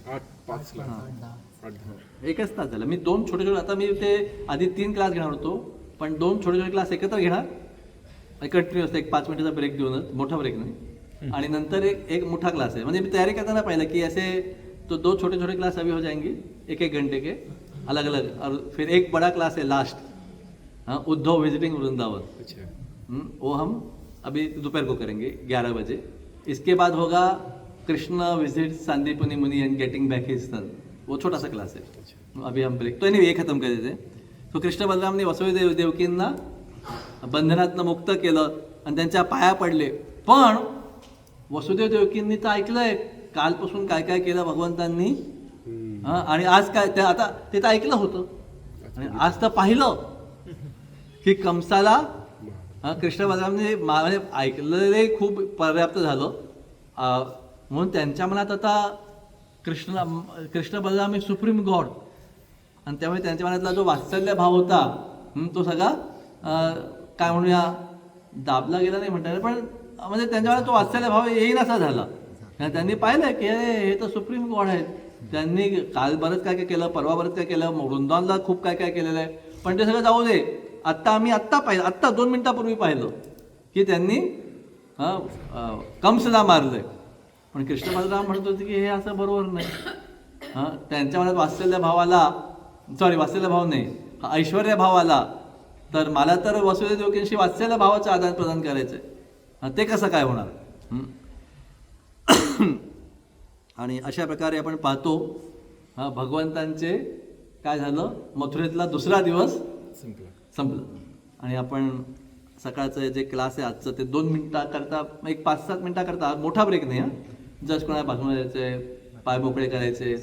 8:05 एकच तास झाला. मी 2 छोटे आता मी ते आधी 3 क्लास घेणार होतो, पण 2 छोटे क्लास एकत्र घेणार, कंटिन्युअस एक 5 मिनिटाचा ब्रेक देऊनच, मोठा ब्रेक नाही, आणि नंतर एक मोठा क्लास आहे. म्हणजे मी तयारी करताना पाहिलं की ऐसे तो 2 छोटे क्लास अभी हो जाएंगे 1-1 घंटे के अलग अलग, और फिर एक बड़ा क्लास है लास्ट, उद्धव विजिटिंग वृंदावन. वो हम अभी दोपहर को करेंगे 11 बजे. इसके बाद होगा कृष्ण विजिट सांदीपनी मुनि end getting back his son, वो छोटा सा क्लास है. अभी हम ब्रेक तो नहीं, ये खत्म कर देते. तो कृष्ण बलरामने वसुदेव देवकींना बंधनातनं मुक्त केलं आणि त्यांच्या पाया पडले. पण वसुदेव देवकींनी तर ऐकलंय कालपासून काय काय केलं भगवंतांनी, आणि आज काय ते, आता ते तर ऐकलं होतं आणि आज तर पाहिलं की कंसाला कृष्ण बलरामने म्हणजे ऐकलेले खूप पर्याप्त झालं, म्हणून त्यांच्या मनात आता कृष्ण बलराम हे सुप्रीम गॉड, आणि त्यामुळे त्यांच्या मनातला जो वात्सल्य भाव होता तो सगळा काय म्हणूया दाबला गेला नाही म्हणता येईल, पण म्हणजे त्यांच्या मनात तो वात्सल्य भाव येईनासा झाला. त्यांनी पाहिलं की अरे हे तर सुप्रीम गॉड आहेत, त्यांनी काल बरंच काय काय केलं, परवा बरंच काय केलं, वृंदावनला खूप काय काय केलेलं आहे, पण ते सगळं जाऊ दे. आत्ता पाहिलं, आत्ता 2 मिनिटापूर्वी पाहिलं की त्यांनी कंसला मारलंय. पण कृष्ण बलराम म्हणत होते की हे असं बरोबर नाही. त्यांच्या मनात वात्सल्य भाव नाही, ऐश्वर्य भाव आला, तर मला तर वसुदेव देवकींशी वात्सल्य भावाचं आदान प्रदान करायचंय, ते कसं काय होणार. आणि अशा प्रकारे आपण पाहतो भगवंतांचे काय झालं, मथुरेतला दुसरा दिवस संपला. आणि आपण सकाळचं जे क्लास आहे आजचं ते 2 मिनिटाकरता, एक 5-7 मिनिटाकरता, मोठा ब्रेक नाही, जस्ट कोणाला भाषण द्यायचे, पाय मोकळे करायचे,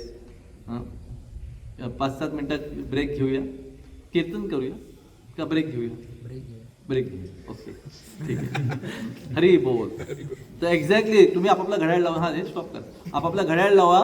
5-7 मिनिटात ब्रेक घेऊया, कीर्तन करूया का ब्रेक घेऊया, ब्रेक घेऊया. ओके ठीक आहे. हरी बोल. तर एक्झॅक्टली तुम्ही आपापला घड्याळ लावा, हे स्टॉप करा, आपापला घड्याळ लावा.